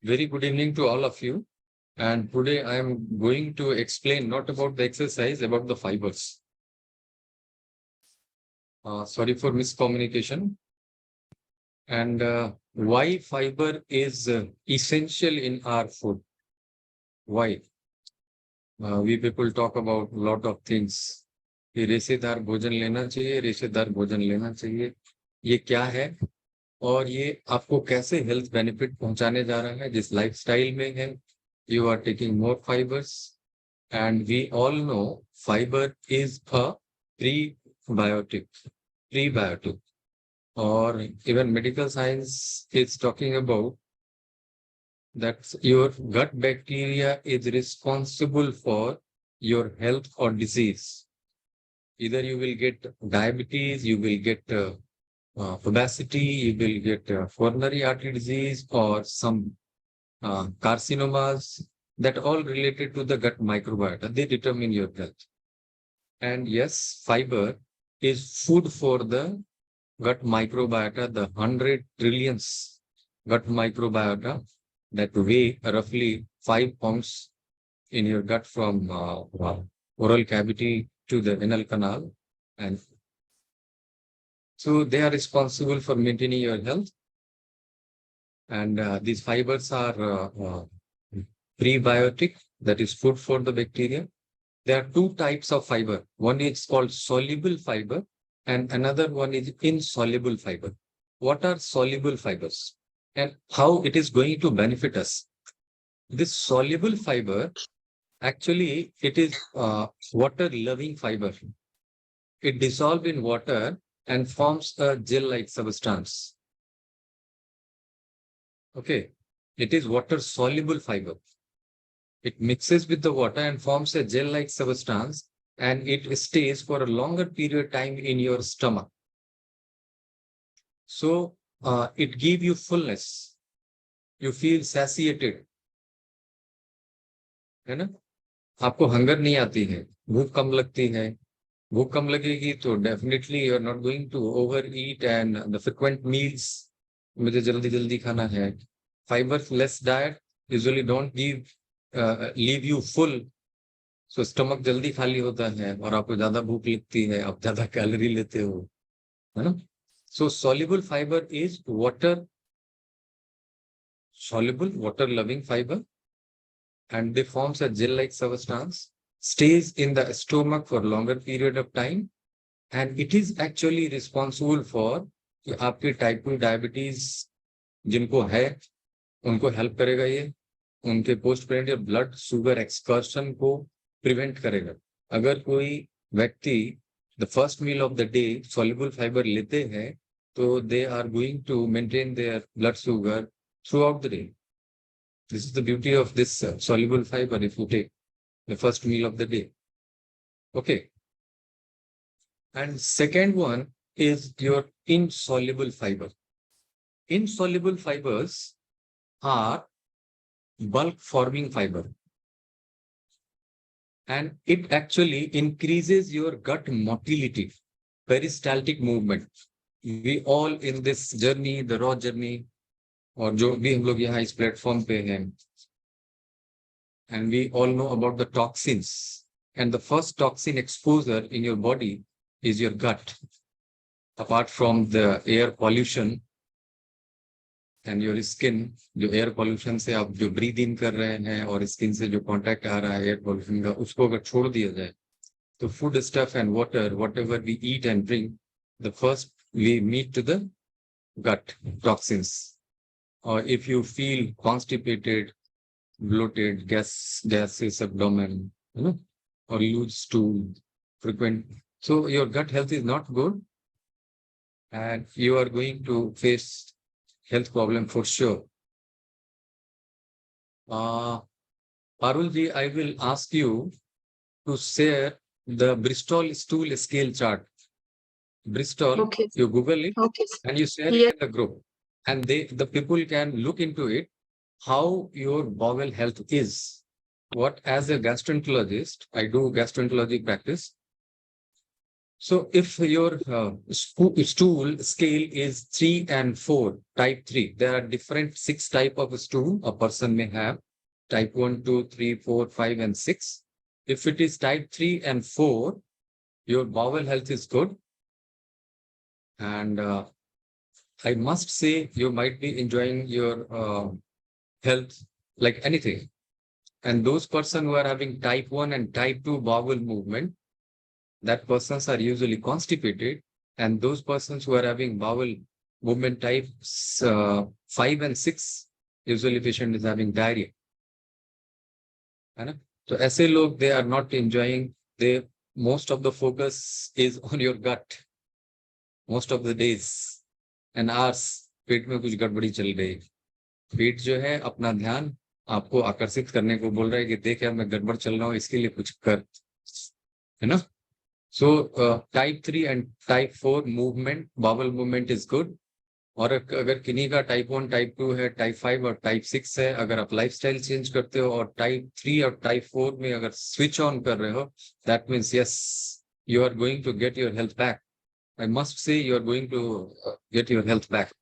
Very good evening to all of you. And today I am going to explain not about the exercise, about the fibers. Sorry for miscommunication. And why fiber is essential in our food. Why? We people talk about a lot of things. कि रेशेदार भोजन लेना चाहिए, रेशेदार भोजन लेना चाहिए. ये क्या है और ये आपको कैसे हेल्थ बेनिफिट पहुंचाने जा रहा है जिस लाइफस्टाइल में है. You are taking more fibers, and we all know fiber is a prebiotic, prebiotic, or even medical science is talking about that your gut bacteria is responsible for your health or disease. Either you will get diabetes, you will get obesity, you will get coronary artery disease, or some carcinomas, that all related to the gut microbiota. They determine your health. And yes, fiber is food for the gut microbiota, the 100 trillions gut microbiota that weigh roughly 5 pounds in your gut from oral cavity to the anal canal. And so they are responsible for maintaining your health. And these fibers are prebiotic, that is food for the bacteria. There are two types of fiber. One is called soluble fiber and another one is insoluble fiber. What are soluble fibers and how it is going to benefit us? This soluble fiber, actually, it is water-loving fiber. It dissolves in water and forms a gel-like substance. Okay, it is water-soluble fiber. It mixes with the water and forms a gel-like substance, and it stays for a longer period of time in your stomach. So it gives you fullness. You feel satiated. है ना? आपको hunger नहीं आती है, भूख कम लगती है. भूख कम लगेगी तो definitely you are not going to overeat and the frequent meals. मुझे जल्दी जल्दी खाना है. Fibre less diet usually don't give leave you full. So stomach जल्दी खाली होता है और आपको ज्यादा भूख लगती है, आप ज्यादा कैलोरी लेते हो, है ना. सो soluble fiber is soluble water loving fiber, and they forms a gel like substance, stays in the stomach for longer period of time, and it is actually responsible for कि आपके टाइप 2 डायबिटीज जिनको है उनको help करेगा. ये उनके post prandial blood sugar excursion को prevent करेगा. अगर कोई व्यक्ति the first meal of the day soluble fibre लेते हैं तो they are going to maintain their blood sugar throughout the day. This is the beauty of this soluble fiber if you take the first meal of the day. Okay. And second one is your insoluble fiber. Insoluble fibers are bulk forming fiber, and it actually increases your gut motility, peristaltic movement. We all in this journey, the raw journey, और जो भी हम लोग यहाँ इस platform पे हैं, and we all know about the toxins, and the first toxin exposure in your body is your gut. Apart from the air pollution and your skin, जो एयर पोल्यूशन से आप जो ब्रीद इन कर रहे हैं और स्किन से जो कांटेक्ट आ रहा है एयर पोल्यूशन का, उसको अगर छोड़ दिया जाए तो food stuff and water, whatever we eat and drink, the first we meet to the gut toxins. Or if you feel constipated, bloated, gases abdomen, you know, or loose stool, frequent, so your gut health is not good, and you are going to face health problem for sure. Parul ji, I will ask you to share the Bristol stool scale chart. Bristol, Okay. you Google it Okay. and you share Yeah. it in the group, and the people can look into it, how your bowel health is. What, as a gastroenterologist, I do gastroenterology practice. So if your stool scale is 3 and 4, type 3, there are different 6 type of stool a person may have, type 1, 2, 3, 4, 5, and 6. If it is type 3 and 4, your bowel health is good. And I must say you might be enjoying your health like anything. And those person who are having type 1 and type 2 bowel movement, that persons are usually constipated. And those persons who are having bowel movement types 5 and 6, usually patient is having diarrhea. है ना? तो ऐसे लोग they are not enjoying, they most of the focus is on your gut most of the days and hours. पेट में कुछ गड़बड़ी चल रही है, पेट जो है अपना ध्यान आपको आकर्षित करने को बोल रहा है कि देख यार मैं गड़बड़ चल रहा हूँ, इसके लिए कुछ कर, है ना? So type 3 and type 4 movement, bowel movement is good. और अगर किन्हीं का टाइप 1, टाइप 2 है, टाइप 5 और टाइप 6 है, अगर आप लाइफस्टाइल चेंज करते हो और टाइप 3 और टाइप 4 में अगर स्विच ऑन कर रहे हो, that means yes you are going to get your health back. I must say you are going to get your health back.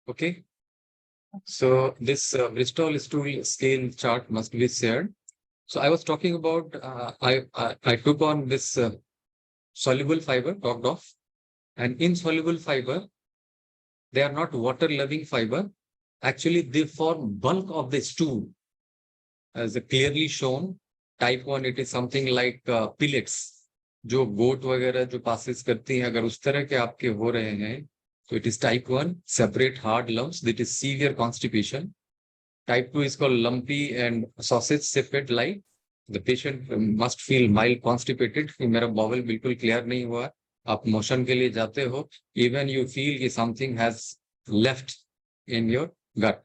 Okay, so this Bristol stool scale chart must be shared. So I was talking about I took on this soluble fiber, talked of, and insoluble fiber, they are not water loving fiber. Actually, they form bulk of the stool, as clearly shown. Type 1, it is something like pellets. जो गोट वगैरह जो passes करती हैं, अगर उस तरह के आपके हो रहे हैं, तो it is type 1, separate hard lumps, that is severe constipation. Type 2 is called lumpy and sausage shaped like. The patient must feel mild constipated कि मेरा bowel बिल्कुल क्लियर नहीं हुआ. आप मोशन के लिए जाते हो, even you feel कि something has left in your gut.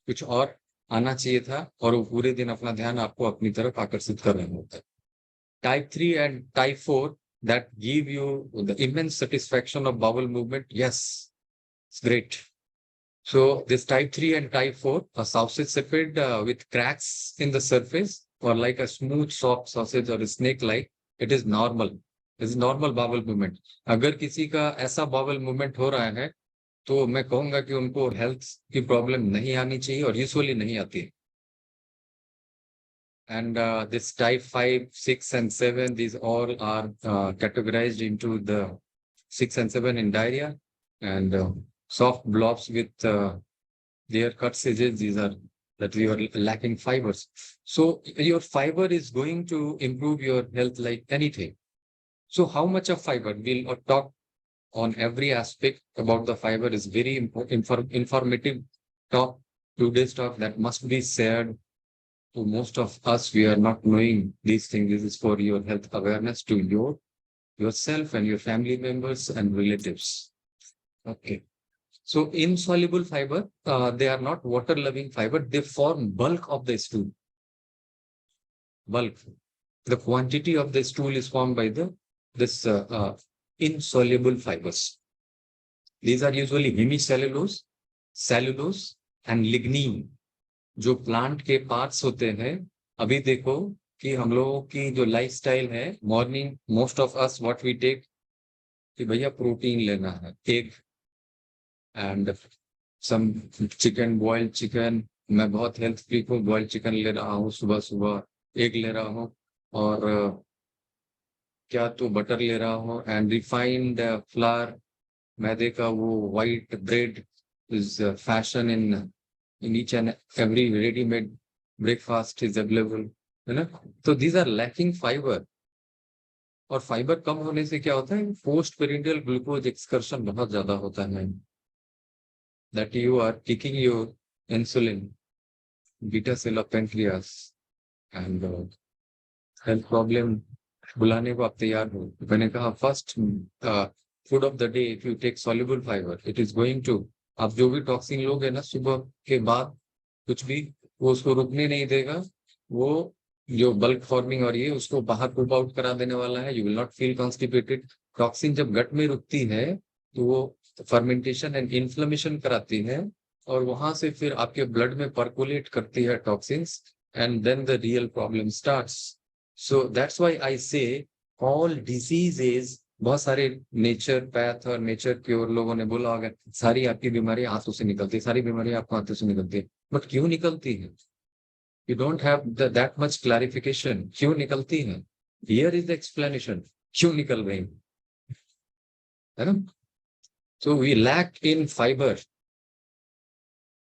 कुछ और आना चाहिए था और वो पूरे दिन अपना ध्यान आपको अपनी तरफ आकर्षित कर रहे होते हैं. Type 3 and type 4 that give you the immense satisfaction of bowel movement. Yes, it's great. So this type 3 and type 4, a sausage shaped with cracks in the surface or like a smooth soft sausage or a snake like, it is normal. It is normal bowel movement. अगर किसी का ऐसा bowel movement हो रहा है, तो मैं कहूंगा कि उनको हेल्थ की प्रॉब्लम नहीं आनी चाहिए और यूजुअली नहीं आती है. And this type 5, 6, and 7, these all are categorized into the 6 and 7 in diarrhea and soft blobs with their cut edges. These are that we are lacking fibers. So your fiber is going to improve your health like anything. So how much of fiber? We'll talk on every aspect about the fiber is very informative talk. Today's talk that must be shared to most of us. We are not knowing these things. This is for your health awareness to yourself and your family members and relatives. Okay. So insoluble fiber, they are not water loving fiber. They form bulk of the stool. Bulk. The quantity of the stool is formed by this insoluble fibers. These are usually hemicellulose, cellulose, and lignin. जो plant के parts होते हैं. अभी देखो कि हम लोगों की जो लाइफस्टाइल है, morning most of us what we take कि भैया प्रोटीन लेना है, egg and some chicken, boiled chicken. मैं बहुत हेल्थ फ्रीक हूँ, बॉइल्ड चिकन ले रहा हूँ सुबह सुबह, एग ले रहा हूँ और क्या तो बटर ले रहा हूँ एंड रिफाइंड फ्लावर, मैदे का वो white bread is fashion in each and every ready-made breakfast is available, है ना? तो these are lacking fiber. और फाइबर कम होने से क्या होता है, पोस्ट पेरिनियल ग्लूकोज एक्सकर्शन बहुत ज्यादा होता है. That you are taking your insulin, beta cell of pancreas and health problem बुलाने को आप तैयार हो. मैंने कहा first food of the day if you take soluble fibre, it is going to, आप जो भी टॉक्सिन लोग है ना सुबह के बाद कुछ भी, वो उसको रुकने नहीं देगा. वो जो बल्क फॉर्मिंग और ये उसको बाहर पुट आउट करा देने वाला है. You will not feel constipated. Toxin जब गट में रुकती है तो वो फर्मेंटेशन एंड इन्फ्लेमेशन कराती है और वहां से फिर आपके ब्लड में परकोलेट करती है toxins and then the real problem starts. So that's why I say all diseases, बहुत सारे नेचर पैथ और नेचर क्योर लोगों ने बोला होगा सारी आपकी बीमारी आंतों से निकलती है, सारी बीमारी आपको आंतों से निकलती है, बट क्यों निकलती है? You don't have that much clarification, क्यों निकलती है? हियर इज द एक्सप्लेनेशन, क्यों निकल रही है ना? So we lack in fibre.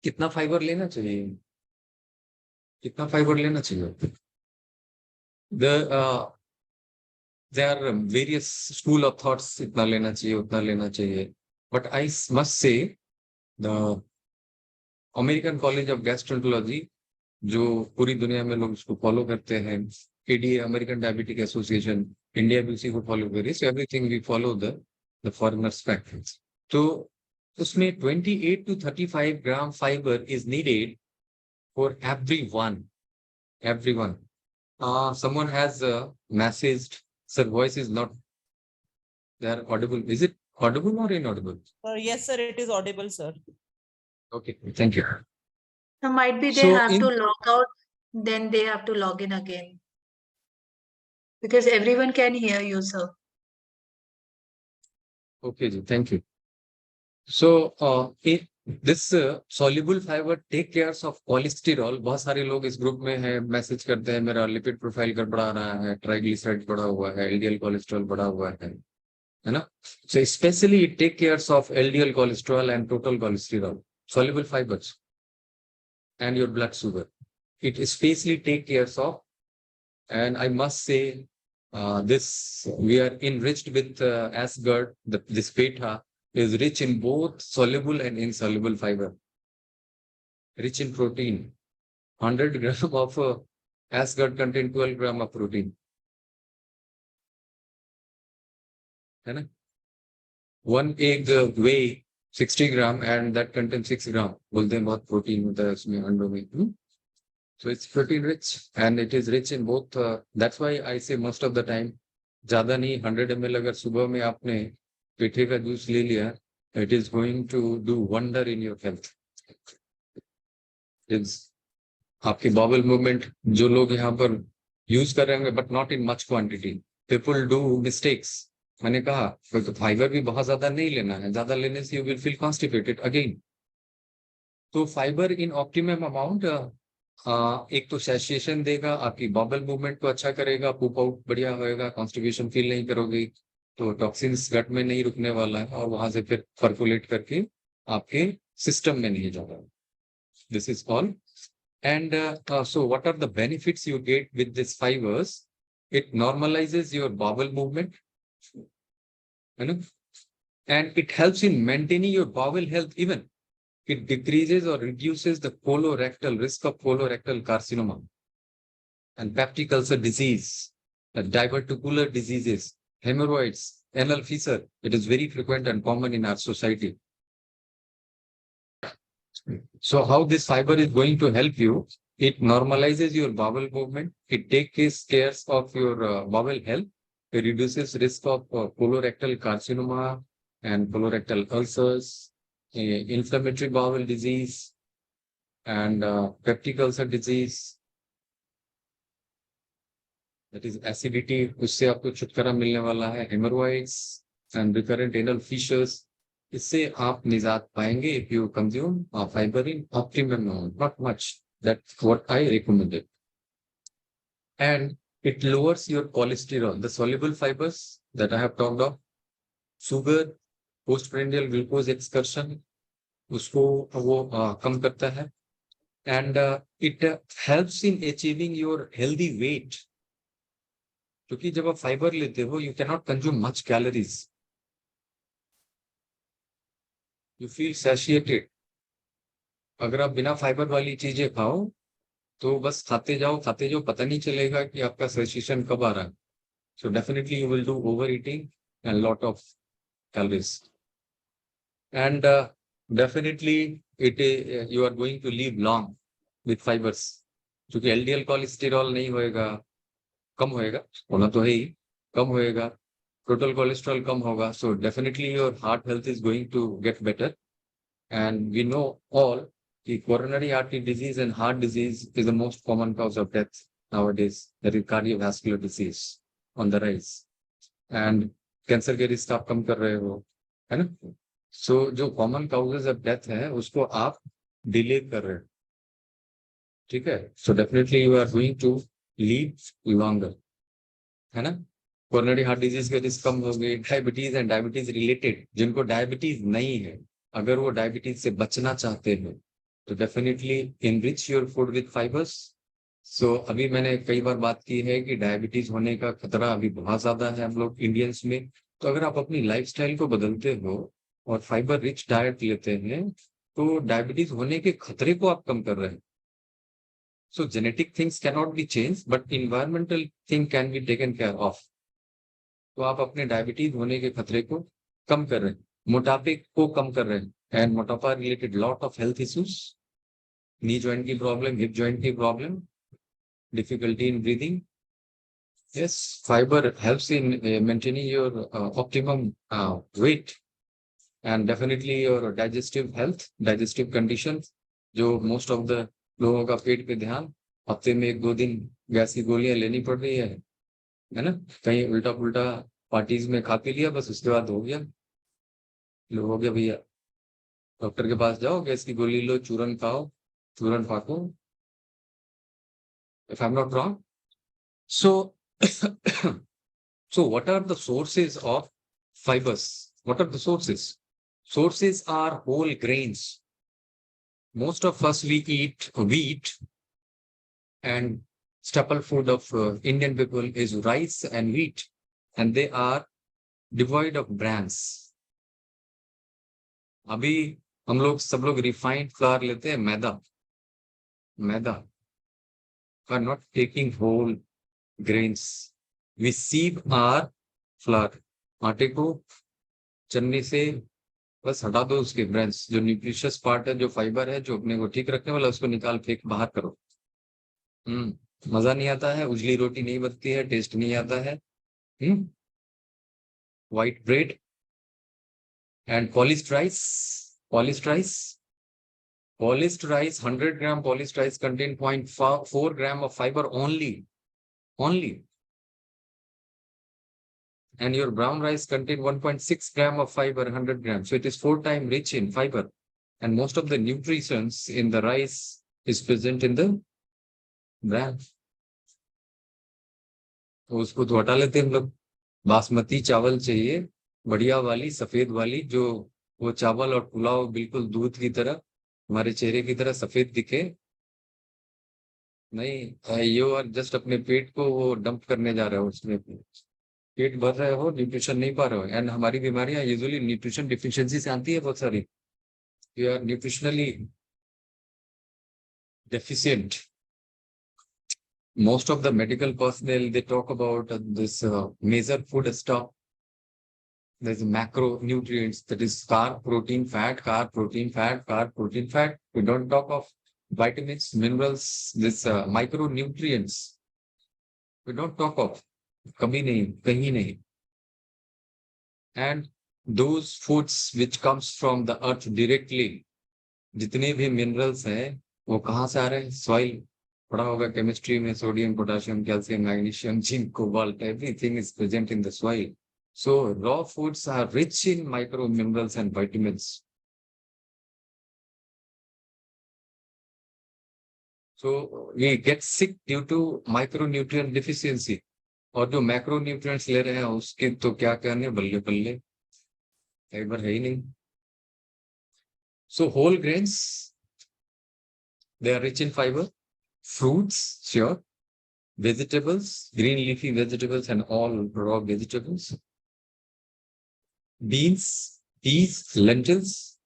कितना फाइबर लेना चाहिए? कितना फाइबर लेना चाहिए? The there are various school of thoughts, इतना लेना चाहिए उतना लेना चाहिए, but I must say the American College of Gastroenterology, जो पूरी दुनिया में लोग उसको फॉलो करते हैं, ADA American Diabetic Association, India भी उसी को फॉलो कर रही है, everything we follow the foreigners factors. तो उसमें 28 to 35 gram fibre is needed for everyone. Someone has messaged, sir, voice is not there audible. Is it audible or inaudible? Yes, sir, it is audible, sir. Okay, thank you. So might be they So have in- to log out, then they have to log in again. Because everyone can hear you, sir. Okay, ji, thank you. So this soluble fiber take cares of cholesterol. बहुत सारे लोग इस group में है, message करते हैं मेरा lipid profile गड़बड़ा रहा है, ट्राइग्लिसराइड बढ़ा हुआ है, एलडीएल कोलेस्ट्रॉल बढ़ा हुआ है ना? So especially it take cares of LDL cholesterol and total cholesterol, soluble fibers, and your blood sugar. It especially take cares of, and I must say, this we are enriched with Asgard. This peta is rich in both soluble and insoluble fiber, rich in protein. 100 gram of Asgard contain 12 gram of protein. है ना? One egg weigh 60 gram and that contains 6 gram. बोलते हैं बहुत protein होता है उसमें अंडों में. So it's protein rich and it is rich in both. That's why I say most of the time, ज़्यादा नहीं 100 ml अगर सुबह में आपने पेठे का जूस ले लिया, it is going to do wonder in your health. It's आपकी bowel movement जो लोग यहाँ पर यूज कर रहे होंगे but not in much quantity. People do mistakes. मैंने कहा तो फाइबर भी बहुत ज्यादा नहीं लेना है, ज्यादा लेने से you will feel constipated again. तो फाइबर इन ऑप्टिमम अमाउंट एक तो सैचुरेशन देगा, आपकी बॉबल मूवमेंट को अच्छा करेगा, पूप आउट बढ़िया होएगा, कॉन्स्टिपेशन फील नहीं करोगे, तो टॉक्सिन्स गट में नहीं रुकने वाला है और वहां से फिर परकुलेट करके आपके सिस्टम में नहीं जाएगा. This is all. And so what are the benefits you get with these fibers? It normalizes your bowel movement, you know, and it helps in maintaining your bowel health even. It decreases or reduces the colorectal risk of colorectal carcinoma and peptic ulcer disease, diverticular diseases, hemorrhoids, anal fissure. It is very frequent and common in our society. So how this fiber is going to help you? It normalizes your bowel movement. It takes care of your bowel health. It reduces risk of colorectal carcinoma and colorectal ulcers, inflammatory bowel disease, and peptic ulcer disease. That is acidity. उससे आपको छुटकारा मिलने वाला है. Hemorrhoids and recurrent anal fissures. इससे आप निजात पाएंगे if you consume fiber in optimum amount, not much. That's what I recommended. And it lowers your cholesterol. The soluble fibers that I have talked of, sugar, postprandial glucose excursion, उसको वो कम करता है. And it helps in achieving your healthy weight. क्योंकि जब आप fibre लेते हो, you cannot consume much calories. You feel satiated. अगर आप बिना फाइबर वाली चीजें खाओ तो बस खाते जाओ, पता नहीं चलेगा कि आपका सैटिस्फैक्शन कब आ रहा है. So definitely you will do overeating and lot of calories. And definitely you are going to live long with fibers. क्योंकि LDL कोलेस्टेरॉल नहीं होएगा, कम होएगा, होना तो है ही, कम होएगा, total cholesterol कम होगा. So definitely your heart health is going to get better. And we know all the coronary artery disease and heart disease is the most common cause of death nowadays. That is cardiovascular disease on the rise. And cancer के risk आप कम कर रहे हो, है ना। सो जो common causes of death है उसको आप डिले कर रहे हो, ठीक है। So definitely you are going to live longer, है ना। कोरोनरी हार्ट डिजीज के रिस्क कम हो गए, डायबिटीज एंड डायबिटीज रिलेटेड, जिनको डायबिटीज नहीं है, अगर वो डायबिटीज से बचना चाहते हैं तो definitely enrich your food with fibers. So अभी मैंने कई बार बात की है कि डायबिटीज होने का खतरा अभी बहुत ज्यादा है हम लोग इंडियंस में। तो अगर आप अपनी लाइफस्टाइल को बदलते हो और फाइबर रिच डाइट लेते हैं तो डायबिटीज होने के खतरे को आप कम कर रहे हैं। So genetic things cannot be changed, but environmental thing can be taken care of. तो आप अपने डायबिटीज होने के खतरे को कम कर रहे हैं, मोटापे को कम कर रहे हैं, एंड मोटापा related lot of health issues, knee joint की प्रॉब्लम, हिप जॉइंट की problem, difficulty in breathing. Yes, fibre helps in maintaining your optimum weight and definitely your digestive health, digestive condition. जो मोस्ट ऑफ द लोगों का पेट पे ध्यान, हफ्ते में 1-2 दिन गैस की गोलियां लेनी पड़ रही है ना। कहीं उल्टा पुल्टा पार्टीज में खा पी लिया, बस उसके बाद हो गया, लो हो गया भैया, डॉक्टर के पास जाओ, गैस की गोली लो, चूरन खाओ, चूरन फाको, if I am not wrong. So so what are the sources of fibers? What are the sources? Sources are whole grains. Most of us we eat wheat, and staple food of Indian people is rice and wheat, and they are devoid of brands. अभी हम लोग सब लोग refined flour लेते हैं, मैदा, मैदा, are not taking whole grains. We sieve our flour. आटे को चन्नी से बस हटा दो, उसके ब्रांड्स, जो न्यूट्रिशियस पार्ट है, जो फाइबर है, जो अपने को ठीक रखने वाला, उसको निकाल फेंक बाहर करो। मजा नहीं आता है, उजली रोटी नहीं बनती है, टेस्ट नहीं आता है। White bread and polished rice, polished rice, 100 gram polished rice contain 0.4 gram of fiber only, and your brown rice contain 1.6 gram of fiber 100 grams, so it is 4 times rich in fiber, and most of the nutrients in the rice is present in the bran. तो उसको तो हटा लेते हैं हम लोग। बासमती चावल चाहिए, बढ़िया वाली सफेद वाली, जो वो चावल और पुलाव बिल्कुल दूध की तरह हमारे चेहरे की तरह सफेद दिखे। नहीं, यू आर जस्ट अपने पेट को वो डंप करने जा रहे हो, उसमें पेट भर रहे हो, न्यूट्रिशन नहीं पा रहे हो। एंड हमारी बीमारियां यूजुअली न्यूट्रिशन डिफिशियंसी से आती है बहुत सारी। You are nutritionally deficient. Most of the medical personnel, they talk about this major food stuff. There's macronutrients, that is carb, protein, fat, carb, protein, fat, carb, protein, fat. We don't talk of vitamins, minerals, this micronutrients. We don't talk of. कभी नहीं, कहीं नहीं. And those foods which comes from the earth directly, जितने भी minerals हैं, वो कहाँ से आ रहे हैं? Soil. पढ़ा होगा केमिस्ट्री में, sodium, potassium, calcium, magnesium, zinc, cobalt, everything is present in the soil. So raw foods are rich in micro minerals and vitamins. So we get sick due to micronutrient deficiency. और जो macronutrients ले रहे हैं उसके तो क्या कहने, बल्ले बल्ले, फाइबर है ही नहीं. So whole grains, they are rich in fiber. Fruits, sure. Vegetables, green leafy vegetables and all raw vegetables. Beans, peas, lentils,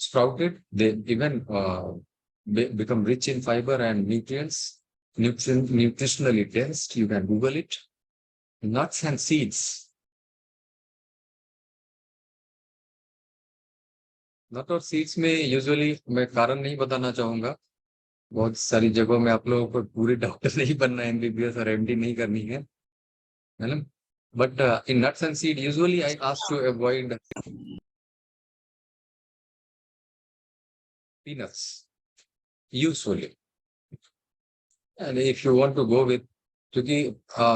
sprouted, they even become rich in fiber and nutrients, nutritionally dense. You can Google it. Nuts and seeds. नट और seeds में usually मैं कारण नहीं बताना चाहूंगा, बहुत सारी जगहों में आप लोगों को पूरे डॉक्टर नहीं बनना है, एमबीबीएस और एमडी नहीं करनी है ना. But in nuts and seed usually I ask to avoid peanuts usually, and if you want to go with, क्योंकि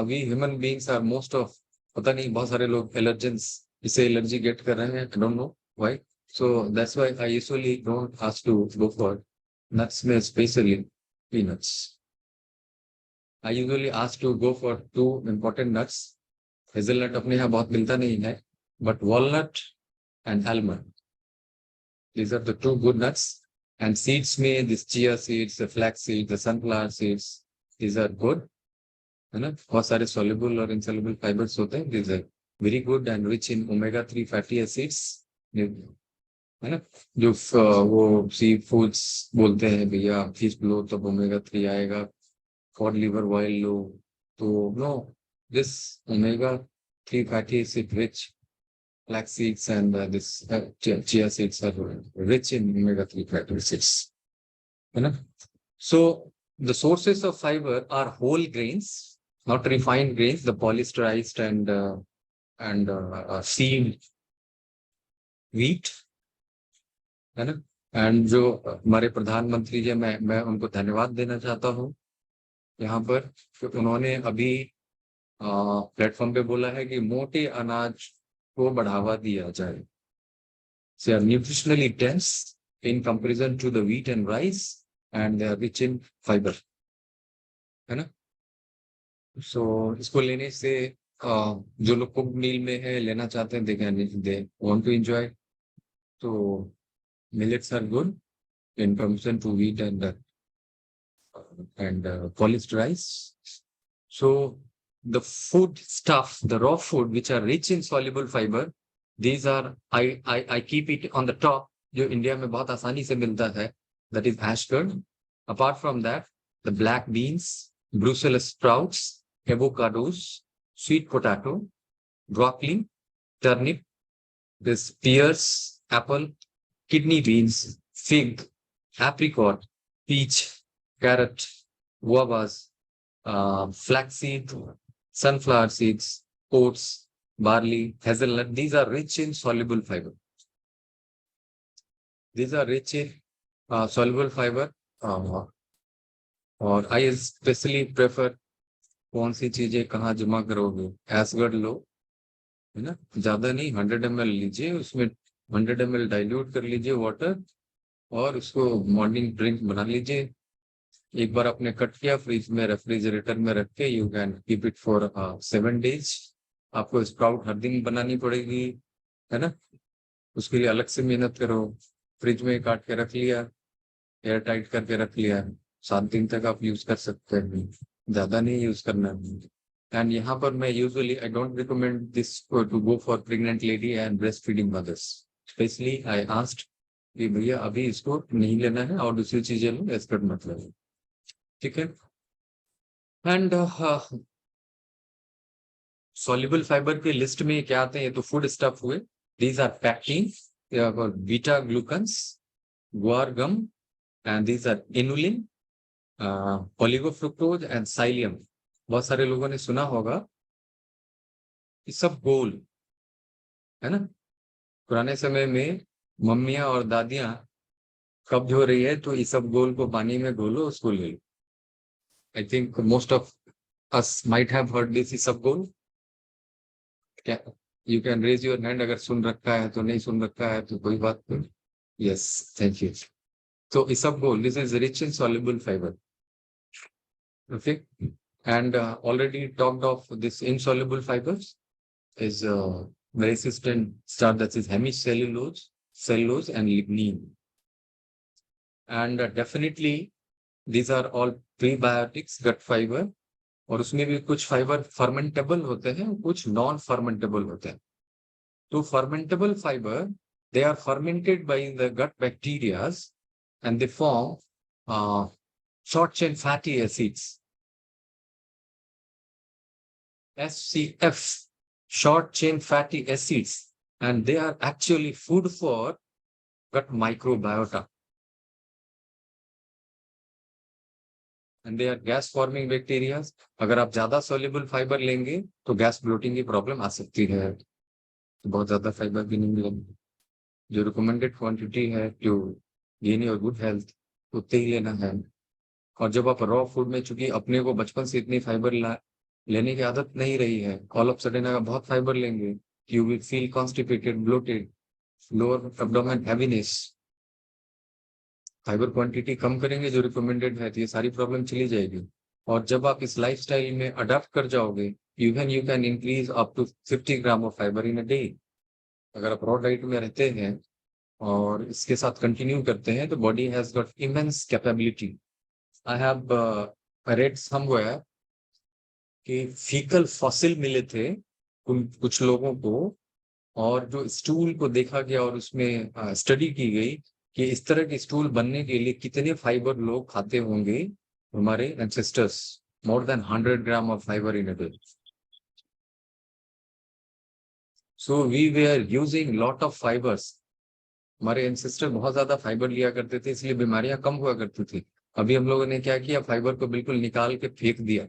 we human beings are most of पता नहीं बहुत सारे लोग एलर्जेंस इससे एलर्जी गेट कर रहे हैं, I don't know why. So that's why I usually don't ask to go for nuts में especially peanuts. I usually ask to go for two important nuts. Hazelnut अपने यहाँ बहुत मिलता नहीं है, but walnut and almond. These are the two good nuts. And seeds में this chia seeds, the flax seeds, the sunflower seeds, these are good. है ना, बहुत सारे soluble और insoluble fibers होते हैं. These are very good and rich in omega-3 fatty acids. है ना, जो वो सी फूड्स बोलते हैं भैया फिश लो तब ओमेगा-3 आएगा, कॉड लिवर ऑयल लो तो no, this omega-3 fatty acid rich flax seeds and this chia seeds are rich in omega-3 fatty acids, है ना. So the sources of fiber are whole grains, not refined grains, the polysterized and seed wheat, है ना. And जो हमारे प्रधानमंत्री जी, मैं उनको धन्यवाद देना चाहता हूँ यहाँ पर, कि उन्होंने अभी प्लेटफॉर्म पे बोला है कि मोटे अनाज को बढ़ावा दिया जाए. They are nutritionally dense in comparison to the wheat and rice and they are rich in fiber, है ना. So इसको लेने से जो लोग कुक मील में है लेना चाहते हैं, they want to enjoy. So millets are good in comparison to wheat and polished rice. So the food stuff, the raw food which are rich in soluble fiber, these are I keep it on the top, जो India में बहुत आसानी से मिलता है, that is ash curd. Apart from that, the black beans, Brussels sprouts, avocados, sweet potato, broccoli, turnip, this pears, apple, kidney beans, fig, apricot, peach, carrot, guavas, flaxseed, sunflower seeds, oats, barley, hazelnut. These are rich in soluble fiber. These are rich in soluble fiber. और I especially prefer कौन सी चीजें कहाँ जमा करोगे, एसगर्ड लो, है ना, ज्यादा नहीं, 100 ml लीजिए, उसमें 100 ml डाइल्यूट कर लीजिए वाटर और उसको मॉर्निंग ड्रिंक बना लीजिए. एक बार आपने कट किया, फ्रिज में रेफ्रिजरेटर में रख के you can keep it for 7 days. आपको स्प्राउट हर दिन बनानी पड़ेगी, है ना, उसके लिए अलग से मेहनत करो. फ्रिज में काट के रख लिया, एयर टाइट करके रख लिया, 7 दिन तक आप यूज कर सकते हैं, ज्यादा नहीं यूज करना. एंड यहाँ पर मैं usually I don't recommend this to go for pregnant lady and breast feeding mothers. Specially I asked कि भैया अभी इसको नहीं लेना है और दूसरी चीजें लो, एस्कर्ट मत लो, ठीक है. एंड सॉल्युबल फाइबर के लिस्ट में क्या आते हैं, ये तो फूड स्टफ हुए. These are pectin, beta glucans, guar gum, and these are inulin, oligofructose and psyllium. बहुत सारे लोगों ने सुना होगा, ये सब गोल, है ना. पुराने समय में मम्मियां और दादियां कब्ज हो रही है तो ये सब गोल को पानी में घोलो, उसको ले लो. I think most of us might have heard this isabgol. You can raise your hand अगर सुन रखा है, तो नहीं सुन रखा है तो कोई बात नहीं. Yes, thank you. So isabgol, this is rich in soluble fiber. Okay, and already talked of this insoluble fibers is very resistant starch, that is hemicellulose, cellulose, and lignin. And definitely these are all prebiotics, gut fiber. और उसमें भी कुछ fibre fermentable होते हैं, कुछ non fermentable होते हैं. तो fermentable fibre, they are fermented by the gut bacterias and they form short chain fatty acids, SCF, short chain fatty acids, and they are actually food for gut microbiota. And they are gas forming bacteria. अगर आप ज्यादा soluble fiber लेंगे तो gas bloating की problem आ सकती है. तो बहुत ज्यादा फाइबर भी नहीं मिलेगी. जो रिकमेंडेड क्वांटिटी है to gain your good health, उतने ही लेना है. और जब आप रॉ फूड में, चूंकि अपने को बचपन से इतनी फाइबर लेने की आदत नहीं रही है, ऑल ऑफ सडन अगर बहुत फाइबर लेंगे, you will feel constipated, bloated, lower abdomen heaviness. Fiber quantity कम करेंगे जो रिकमेंडेड है, तो ये सारी प्रॉब्लम चली जाएगी। और जब आप इस लाइफस्टाइल में अडॉप्ट कर जाओगे, even you can increase up to 50 gram of fibre in a day. अगर आप रॉ डाइट में रहते हैं और इसके साथ कंटिन्यू करते हैं, तो body has got immense capability. I have read somewhere कि फीकल फॉसिल मिले थे उन कुछ लोगों को, और जो स्टूल को देखा गया और उसमें स्टडी की गई कि इस तरह के स्टूल बनने के लिए कितने फाइबर लोग खाते होंगे, हमारे ancestors, more than 100 gram of fibre in a day. So we were using lot of fibres. हमारे एंसेस्टर बहुत ज्यादा फाइबर लिया करते थे, इसलिए बीमारियां कम हुआ करती थी। अभी हम लोगों ने क्या किया, फाइबर को बिल्कुल निकाल के फेंक दिया।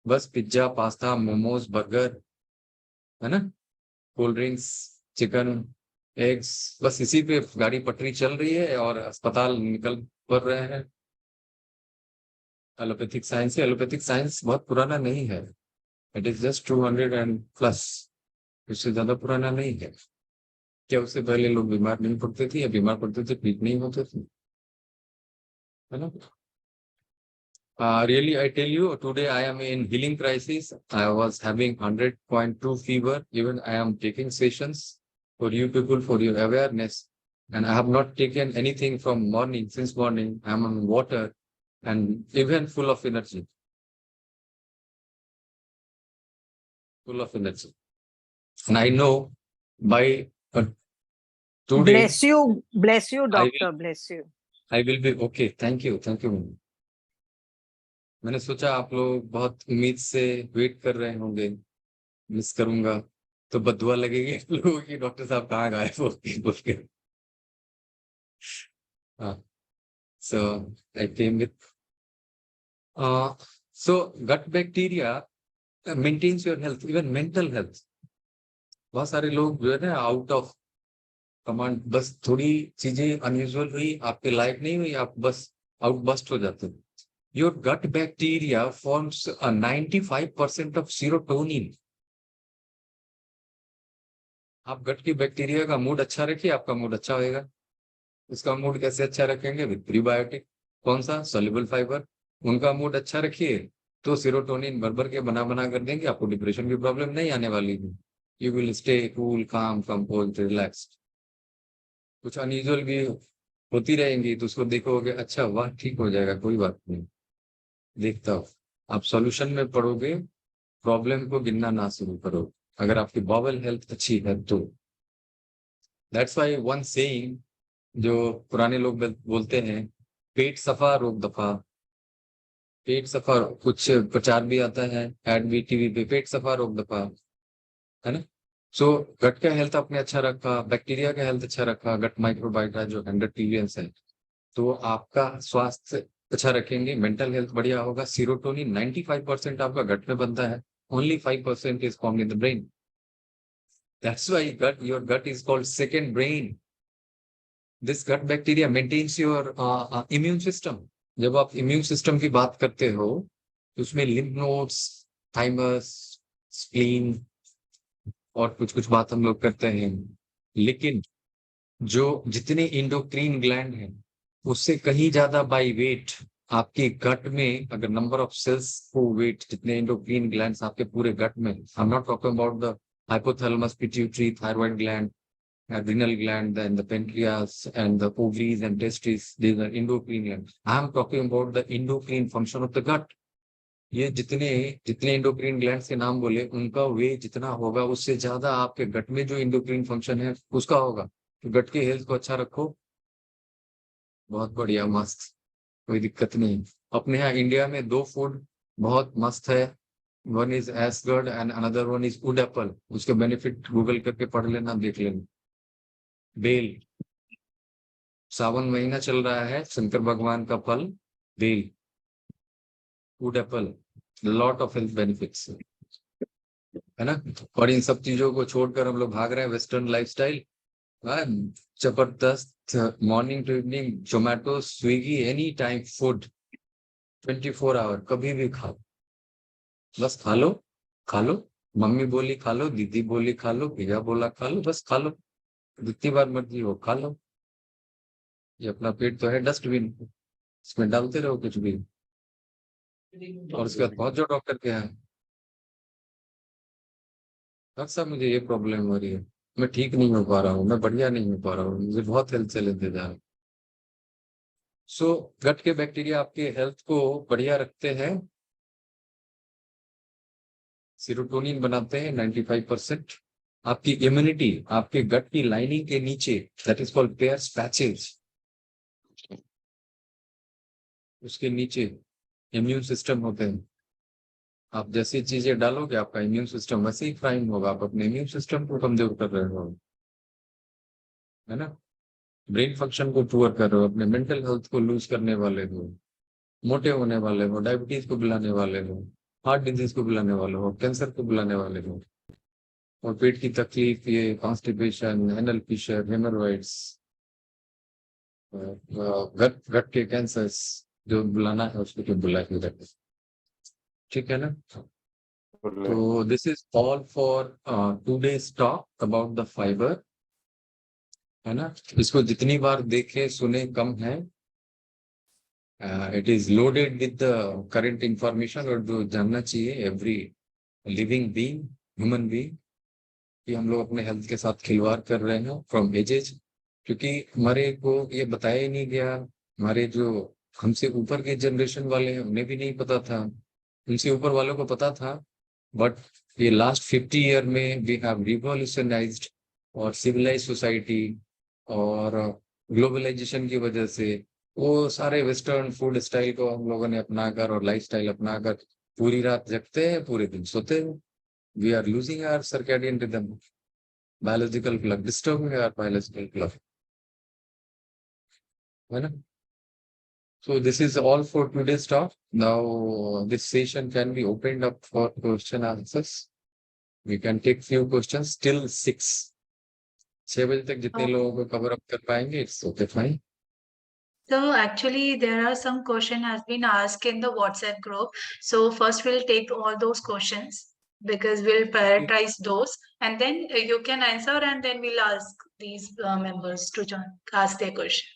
बस पिज्जा, पास्ता, मोमोज, बर्गर, है ना, कोल्ड ड्रिंक्स, चिकन, एग्स, बस इसी पे गाड़ी पटरी चल रही है और अस्पताल निकल पड़ रहे हैं। एलोपैथिक साइंस है, एलोपैथिक साइंस बहुत पुराना नहीं है, it is just 200 and plus, इससे ज्यादा पुराना नहीं है। क्या उससे पहले लोग बीमार नहीं पड़ते थे, या बीमार पड़ते थे ठीक नहीं होते थे, है ना। Really, I tell you, today I am in healing crisis. I was having 100.2 fever. Even I am taking sessions for you people, for your awareness. And I have not taken anything from morning, since morning. I am on water and even full of energy. Full of energy. And I know by today, Bless you, I doctor, bless you. I will be okay. Thank you. Thank you. मैंने सोचा आप लोग बहुत उम्मीद से wait कर रहे होंगे, मिस करूंगा तो बदुआ लगेगी आप लोगों की, डॉक्टर साहब कहाँ गायब हो गए बोल के। हाँ, so I came with so gut bacteria maintains your health, even mental health। बहुत सारे लोग जो है ना आउट ऑफ कमांड, बस थोड़ी चीजें अनयूजुअल हुई, आपके लायक नहीं हुई, आप बस आउटबस्ट हो जाते हैं। Your gut bacteria forms a 95% of serotonin। आप गट की बैक्टीरिया का मूड अच्छा रखिए, आपका मूड अच्छा होएगा। उसका मूड कैसे अच्छा रखेंगे, विद प्रीबायोटिक। कौन सा, सोल्यूबल फाइबर। उनका मूड अच्छा रखिए तो सेरोटोनिन भर के बना बना कर देंगे, आपको डिप्रेशन की प्रॉब्लम नहीं आने वाली है। यू विल स्टे कूल, काम, कंपोज, रिलैक्स्ड। कुछ अनयूजुअल भी होती रहेंगी तो उसको देखोगे, अच्छा वाह ठीक हो जाएगा, कोई बात नहीं, देखता हो। आप सॉल्यूशन में पढ़ोगे, प्रॉब्लम को गिनना ना शुरू करो, अगर आपकी बॉवल हेल्थ अच्छी है तो। दैट्स वाई वन सेइंग जो पुराने लोग बोलते हैं, पेट सफा रोग दफा। पेट सफा, कुछ प्रचार भी आता है, एड भी टीवी पे, पेट सफा रोग दफा, है ना। सो गट का हेल्थ आपने अच्छा रखा, बैक्टीरिया का हेल्थ अच्छा रखा, गट माइक्रोबायोटा जो 100 ट्रिलियंस है, तो आपका स्वास्थ्य अच्छा रखेंगे, मेंटल हेल्थ बढ़िया होगा। सीरोटोनिन 95% आपका गट में बनता है, only 5% is formed in the brain. That's why gut, your gut is called second brain. This gut bacteria maintains your immune system. जब आप इम्यून सिस्टम की बात करते हो तो उसमें लिम्फ नोड्स, थाइमस, स्प्लीन और कुछ कुछ बात हम लोग करते हैं, लेकिन जो जितने इंडोक्रीन ग्लैंड हैं उससे कहीं ज्यादा बाई वेट आपके गट में, अगर नंबर ऑफ सेल्स को वेट, जितने इंडोक्रीन ग्लैंड्स आपके पूरे गट में, आई am not talking about the hypothalamus, pituitary, thyroid gland, adrenal gland, then the pancreas and the ovaries and testes, these are endocrine glands. I am talking about the endocrine function of the gut। ये जितने जितने इंडोक्रीन glands के नाम बोले, उनका वे जितना होगा उससे ज्यादा आपके गट में जो इंडोक्रीन फंक्शन है उसका होगा। तो गट के हेल्थ को अच्छा रखो, बहुत बढ़िया, मस्त, कोई दिक्कत नहीं। अपने यहाँ इंडिया में दो फूड बहुत मस्त है, one is ash gourd and another one is wood apple. उसके बेनिफिट गूगल करके पढ़ लेना, देख लेना। बेल, सावन महीना चल रहा है, शंकर भगवान का फल बेल, wood apple, lot of health benefits, है ना। और इन सब चीजों को छोड़कर हम लोग भाग रहे हैं वेस्टर्न लाइफस्टाइल। जबरदस्त, morning to evening, Zomato, Swiggy, any time food, 24 hour, कभी भी खाओ, बस खा लो खा लो, मम्मी बोली खा लो, दीदी बोली खा लो, भैया बोला खा लो, बस खा लो, जितनी बार मर्जी हो खा लो। ये अपना पेट तो है डस्टबिन, इसमें डालते रहो कुछ भी, और उसके बाद पहुंच जाओ डॉक्टर के यहाँ, डॉक्टर साहब मुझे ये प्रॉब्लम हो रही है, मैं ठीक नहीं हो पा रहा हूँ, मैं बढ़िया नहीं हो पा रहा हूँ, मुझे बहुत हेल्थ चैलेंज जा रहा है। सो गट के बैक्टीरिया आपके हेल्थ को बढ़िया रखते हैं, सीरोटोनिन बनाते हैं 95%, आपकी इम्यूनिटी आपके गट की लाइनिंग के नीचे, that is called pairs patches, उसके नीचे इम्यून सिस्टम होते हैं। आप जैसी चीजें डालोगे आपका इम्यून सिस्टम वैसे ही प्राइम होगा, आप अपने इम्यून सिस्टम को कमजोर कर रहे हो, है ना। ब्रेन फंक्शन को पुअर कर रहे हो, अपने मेंटल हेल्थ को लूज करने वाले हो, मोटे होने वाले हो, डायबिटीज को बुलाने वाले हो, हार्ट डिजीज को बुलाने वाले हो, कैंसर को बुलाने वाले हो, और पेट की तकलीफ, ये कॉन्स्टिपेशन, एनल फिशर, हेमरॉइड्स, गट गट के कैंसर्स, जो बुलाना है उसको तो बुला के रखें, ठीक है ना। तो this is all for today's talk about the fibre, है ना। इसको जितनी बार देखें सुने कम है, it is loaded with the current information, और जो जानना चाहिए every living being, human being, कि हम लोग अपने हेल्थ के साथ खिलवाड़ कर रहे हैं फ्रॉम एजेज, क्योंकि हमारे को ये बताया ही नहीं गया, हमारे जो हमसे ऊपर के जनरेशन वाले हैं उन्हें भी नहीं पता था, उनसे ऊपर वालों को पता था, बट ये लास्ट 50 ईयर में वी हैव रिवॉल्यूशनाइज्ड और सिविलाइज सोसाइटी, और ग्लोबलाइजेशन की वजह से वो सारे वेस्टर्न फूड स्टाइल को हम लोगों ने अपनाकर और लाइफस्टाइल अपनाकर पूरी रात जगते हैं, पूरे दिन सोते हैं, we are losing our circadian rhythm, biological clock, disturbing our biological clock, है ना। So this is all for today's talk. Now this session can be opened up for question answers. We can take few questions till 6. 6 बजे तक जितने लोगों को cover up कर पाएंगे, it's okay fine. So actually, there are some question has been asked in the WhatsApp group. So first we'll take all those questions because we'll prioritize those, and then you can answer, and then we'll ask these members to join, ask their question.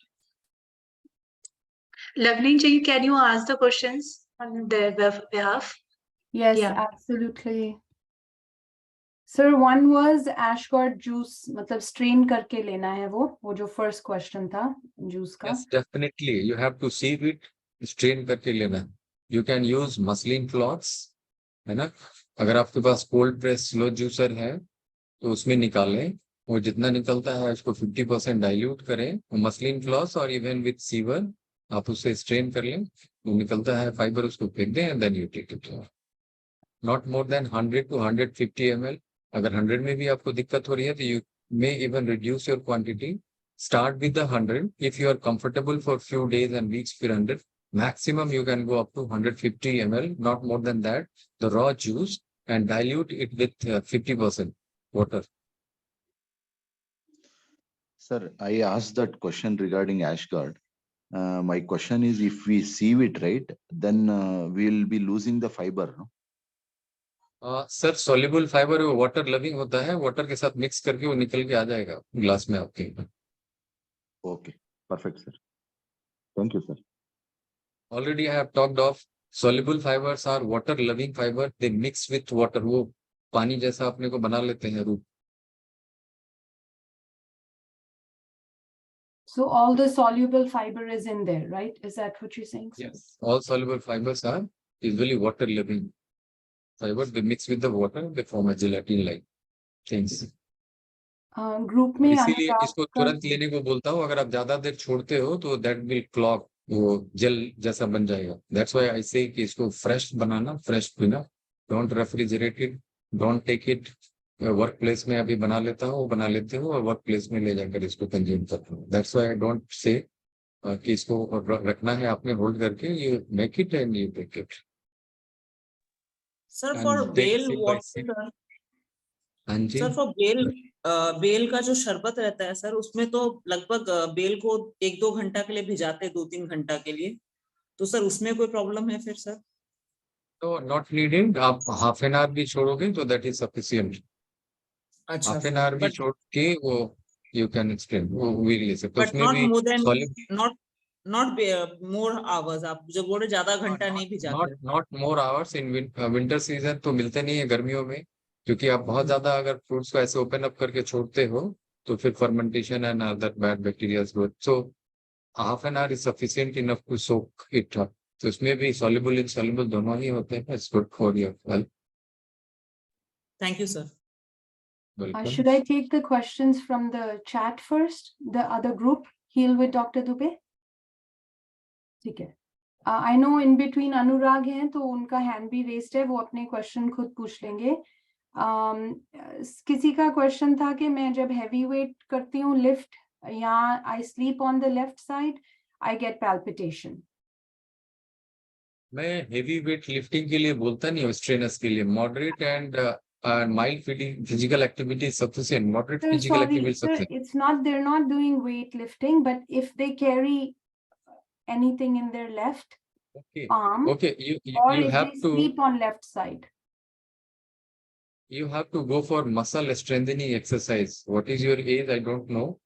Lavleen ji, can you ask the questions on their behalf? Yes, Yeah. absolutely. Sir, one was Ashgord juice, मतलब strain करके लेना है वो जो first question था juice का. Yes, definitely. You have to sieve it, strain करके लेना है. You can use muslin cloths, है ना। अगर आपके पास कोल्ड प्रेस स्लो जूसर है तो उसमें निकालें, और जितना निकलता है उसको 50% डाइल्यूट करें, मसलिन क्लॉथ और इवन विद सीवर आप उसे स्ट्रेन कर लें, वो निकलता है फाइबर, उसको फेंक दें, and then you take it, not more than 100 to 150 ml। अगर 100 में भी आपको दिक्कत हो रही है तो you may even reduce your quantity, start with the 100, if you are comfortable for few days and weeks, फिर 100, maximum you can go up to 150 ml, not more than that, the raw juice, and dilute it with 50% water. Sir, I asked that question regarding Ashgard. My question is, if we sieve it, right, then we'll be losing the fiber, no? Sir soluble fibre वो water loving होता है, water के साथ mix करके वो निकल के आ जाएगा ग्लास में आपके। Okay, perfect, sir. Thank you, sir. Already I have talked of soluble fibers are water loving fiber, they mix with water, वो पानी जैसा अपने को बना लेते हैं रूप। So all the soluble fiber is in there, right? Is that what you're saying, sir? Yes, all soluble fibers are usually water loving fiber, they mix with the water, they form a gelatin like things। Group में इसीलिए अनुराग इसको का तुरंत लेने को बोलता हूँ, अगर आप ज्यादा देर छोड़ते हो तो दैट विल क्लॉग, वो जेल जैसा बन जाएगा। दैट्स व्हाई आई से कि इसको फ्रेश बनाना, फ्रेश पीना, don't refrigerate it, don't take it. Work place में अभी बना लेता हूँ, बना लेते हो और वर्क प्लेस में ले जाकर इसको कंज्यूम करता हूँ। That's why I don't say कि इसको रखना है आपने होल्ड करके, you make it and you take it. Sir, And for take bail, sip by what sip। sir? हाँ जी, सर फॉर बेल का जो शरबत रहता है सर, उसमें तो लगभग बेल को 1-2 घंटा के लिए भिजाते, 2-3 घंटा के लिए, तो सर उसमें कोई प्रॉब्लम है फिर सर? तो नॉट नीडिंग, आप हाफ एन आवर भी छोड़ोगे तो दैट इज सफिशियंट। अच्छा हाफ एन आवर भी बट छोड़ के वो यू कैन एक्सटेंड, वो भी ले सकते हो। बट उसमें नॉट भी more than solid, not not more hours, आप जो बोल रहे ज्यादा घंटा नॉट नहीं भिजा नॉट कर। Not more hours in winter season तो मिलते नहीं है गर्मियों में, क्योंकि आप बहुत ज्यादा अगर फ्रूट्स को ऐसे ओपन अप करके छोड़ते हो तो फिर fermentation and other bad bacteria growth. So half an hour is sufficient enough to soak it up. तो उसमें भी सॉल्युबल इनसॉल्युबल दोनों ही होते हैं। It's good for your health. Thank you sir. Welcome. Should I take the questions from the chat first, the other group, Heal with Dr. Dubey? ठीक है। I know in between अनुराग हैं तो उनका hand भी raised है, वो अपने question खुद पूछ लेंगे। किसी का question था कि मैं जब heavy weight करती हूँ lift या I sleep on the left side, I get palpitation. मैं हेवी वेट लिफ्टिंग के लिए बोलता नहीं हूँ, स्ट्रेनर्स के लिए moderate and mild physical activity sufficient. Moderate Sir, physical sorry, activity sir, sufficient. it's not, they're not doing weightlifting, but if they carry anything in their left okay arm, okay, or you if have they to sleep on left side. you have to go for muscle strengthening exercise. What is your age? I don't know.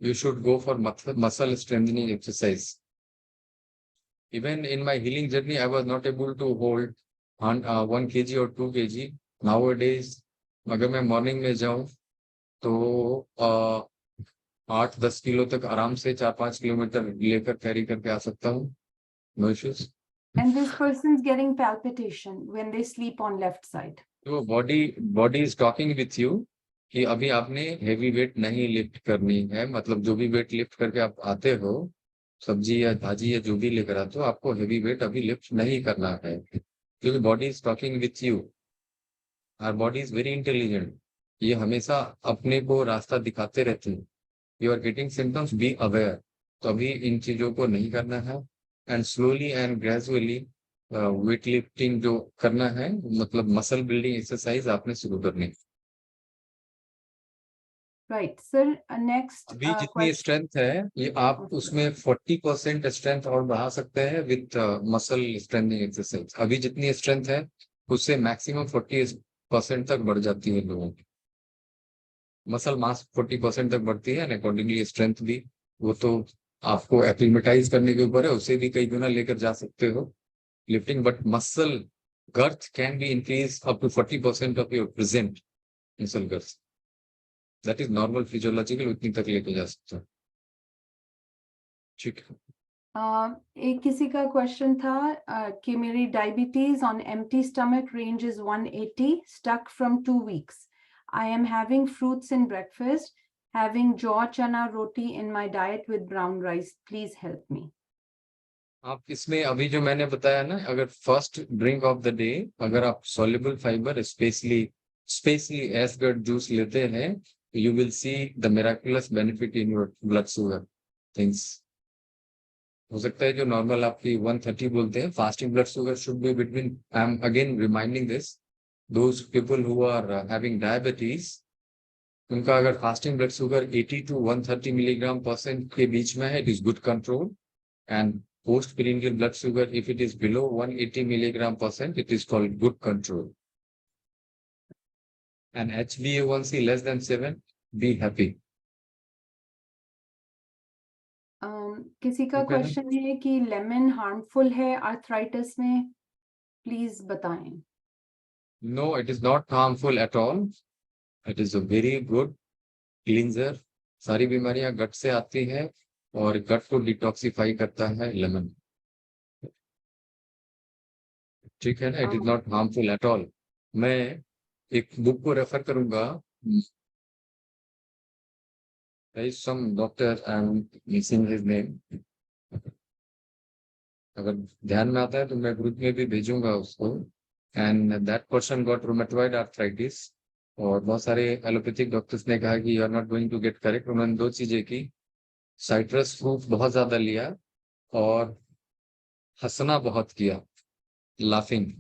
You should go for muscle strengthening exercise. Even in my healing journey, I was not able to hold 1 kg or 2 kg. Nowadays, अगर मैं morning में जाऊं तो 8-10 kilo तक आराम से 4-5 kilometre लेकर carry करके आ सकता हूँ। No issues. And this person's getting palpitation when they sleep on left side. तो body is talking with you कि अभी आपने हेवी वेट नहीं लिफ्ट करनी है। मतलब जो भी वेट लिफ्ट करके आप आते हो, सब्जी या भाजी या जो भी लेकर आते हो, आपको हेवी वेट अभी लिफ्ट नहीं करना है, क्योंकि body is talking with you. Our body is very intelligent, ये हमेशा अपने को रास्ता दिखाते रहती है। You are getting symptoms, be aware. तो अभी इन चीजों को नहीं करना है, and slowly and gradually weight lifting जो करना है, मतलब मसल बिल्डिंग एक्सरसाइज आपने शुरू करनी है। Right, sir, next अभी जितनी question. स्ट्रेंथ है ये आप उसमें 40% स्ट्रेंथ और बढ़ा सकते हैं विद मसल स्ट्रेंथिंग एक्सरसाइज। अभी जितनी स्ट्रेंथ है उससे मैक्सिमम 40% तक बढ़ जाती है लोगों की। मसल मास 40% तक बढ़ती है, एंड अकॉर्डिंगली स्ट्रेंथ भी। वो तो आपको एक्लिमेटाइज करने के ऊपर है, उसे भी कई गुना लेकर जा सकते हो lifting. But muscle girth can be increase up to 40% of your present muscle girth. That is normal physiological, उतनी तक लेके जा सकते हो। ठीक है। एक किसी का क्वेश्चन था कि मेरी diabetes on empty stomach range is 180, stuck from 2 weeks. I am having fruits in breakfast, having jaw chana roti in my diet with brown rice. Please help me. आप इसमें अभी जो मैंने बताया ना, अगर first drink of the day अगर आप soluble fibre specially ash gourd juice लेते हैं, you will see the miraculous benefit in your blood sugar things. हो सकता है जो नॉर्मल आपकी 130 बोलते हैं, fasting blood sugar should be between, I am again reminding this, those people who are having diabetes, उनका अगर fasting blood sugar 80 to 130 milligram percent के बीच में है, it is good control. And postprandial blood sugar, if it is below 180 milligram percent, it is called good control. And HbA1c less than 7, be happy. किसी का ठीक है ना? Question है कि लेमन हार्मफुल है आर्थराइटिस में, प्लीज बताएं। No, it is not harmful at all. It is a very good cleanser. सारी बीमारियां गट से आती हैं और गट को डिटॉक्सिफाई करता है लेमन। ठीक है ना? It is not harmful at all. मैं एक बुक को रेफर करूंगा, there is some doctor, I'm missing his name. अगर ध्यान में आता है तो मैं ग्रुप में भी भेजूंगा उसको। And that person got rheumatoid arthritis, और बहुत सारे एलोपैथिक डॉक्टर्स ने कहा कि you are not going to get correct. उन्होंने 2 चीजें की, साइट्रस फ्रूट बहुत ज्यादा लिया और हंसना बहुत किया, लाफिंग।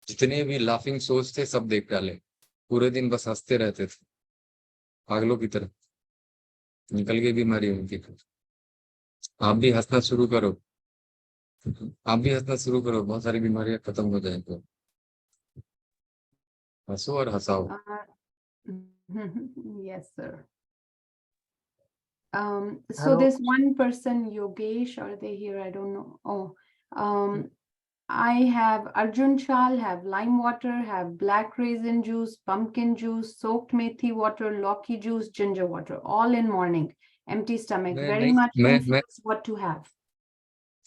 जितने भी लाफिंग शोज थे सब देख डाले, पूरे दिन बस हंसते रहते थे पागलों की तरह। निकल गई बीमारी उनकी। आप भी हंसना शुरू करो, आप भी हंसना शुरू करो, बहुत सारी बीमारियां खत्म हो जाएंगी। हंसो और हंसाओ। Yes, sir. So Hello. this one person, Yogesh, are they here? I don't know. Oh, I have Arjun Chal, have lime water, have black raisin juice, pumpkin juice, soaked methi water, Loki juice, ginger water, all in morning, empty stomach, मैं very नहीं much मैं confused what to have.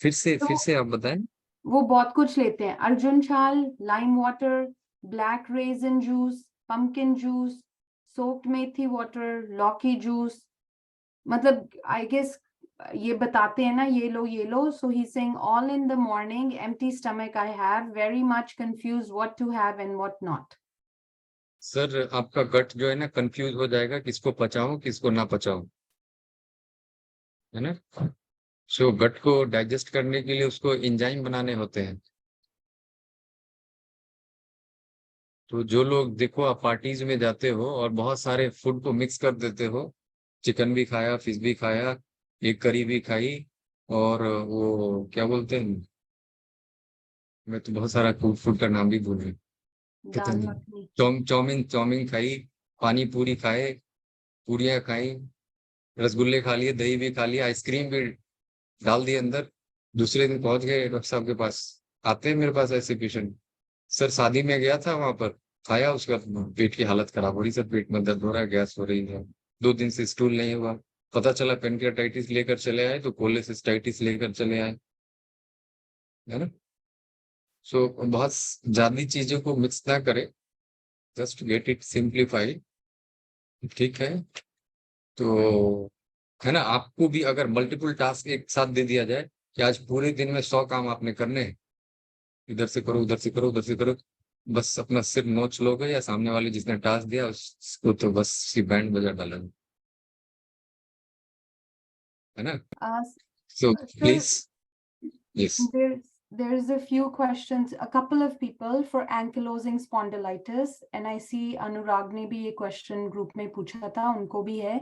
फिर तो से आप बताएं। वो बहुत कुछ लेते हैं, अर्जुन छाल, lime water, black raisin juice, pumpkin juice, soaked methi water, lauki juice, मतलब आई गेस ये बताते हैं ना, ये लो, so he saying all in the morning, empty stomach I have, very much confuse what to have and what not. Sir आपका gut जो है ना कंफ्यूज हो जाएगा, किसको पचाऊं किसको ना पचाऊं, है ना। सो गट को डाइजेस्ट करने के लिए उसको एंजाइम बनाने होते हैं। तो जो लोग देखो, आप पार्टीज में जाते हो और बहुत सारे फूड को मिक्स कर देते हो, चिकन भी खाया, फिश भी खाया, एक करी भी खाई, और वो क्या बोलते हैं, मैं तो बहुत सारा फूड का नाम भी भूल रही हूँ। दाल मखनी। चाउमीन चाउमीन खाई, पानी पूरी खाए, पूरियां खाई, रसगुल्ले खा लिए, दही भी खा लिया, आइसक्रीम भी डाल दिए अंदर। दूसरे दिन पहुंच गए डॉक्टर साहब के पास। आते हैं मेरे पास ऐसे पेशेंट। सर शादी में गया था, वहां पर खाया, उसका पेट की हालत खराब हो रही, सर पेट में दर्द हो रहा है, गैस हो रही है, 2 दिन से स्टूल नहीं हुआ। पता चला पेनक्रियाटाइटिस लेकर चले आए तो कोलेसिस्टाइटिस लेकर चले आए, है ना। सो बहुत ज्यादा चीजों को मिक्स ना करें, जस्ट गेट इट सिंप्लीफाइड, ठीक है। तो है ना, आपको भी अगर मल्टीपल टास्क एक साथ दे दिया जाए कि आज पूरे दिन में 100 काम आपने करने हैं, इधर से करो, उधर से करो, उधर से करो, बस अपना सिर नोच लोगे, या सामने वाले जिसने टास्क दिया उसको तो बस सी बैंड बजा डाला, है ना। सो Sir, please, yes. there's a few questions, a couple of people for ankylosing spondylitis, and I see Anurag ने भी ये question group में पूछा था, उनको भी है,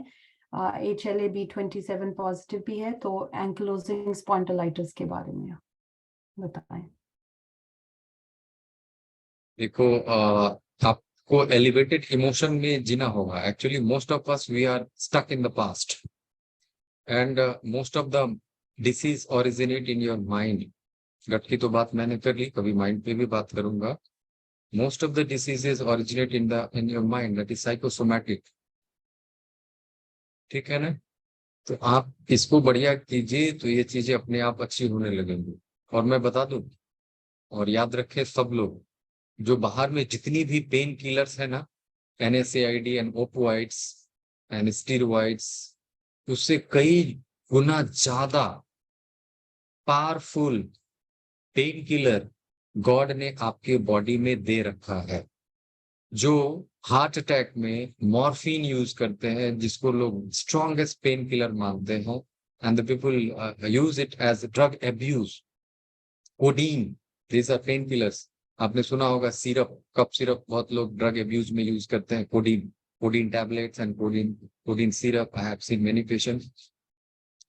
HLA-B27 positive भी है, तो ankylosing spondylitis के बारे में बताएं। देखो आपको एलिवेटेड इमोशन में जीना होगा। Actually most of us we are stuck in the past, and most of the disease originate in your mind. Gut की तो बात मैंने कर ली, कभी माइंड पे भी बात करूंगा। Most of the diseases originate in your mind, that is psychosomatic, ठीक है ना। तो आप इसको बढ़िया कीजिए तो ये चीजें अपने आप अच्छी होने लगेंगी। और मैं बता दूं, और याद रखें सब लोग, जो बाहर में जितनी भी पेन किलर्स है ना, NSAID and opioids and steroids, उससे कई गुना ज्यादा पावरफुल पेन किलर गॉड ने आपके बॉडी में दे रखा है। जो हार्ट अटैक में मॉर्फिन यूज करते हैं, जिसको लोग स्ट्रॉन्गेस्ट पेन किलर मानते हैं, and the people use it as drug abuse. Codeine, these are pain killers. आपने सुना होगा सिरप, कप सिरप, बहुत लोग ड्रग एब्यूज में यूज करते हैं codeine, codeine tablets and codeine syrup. I have seen many patients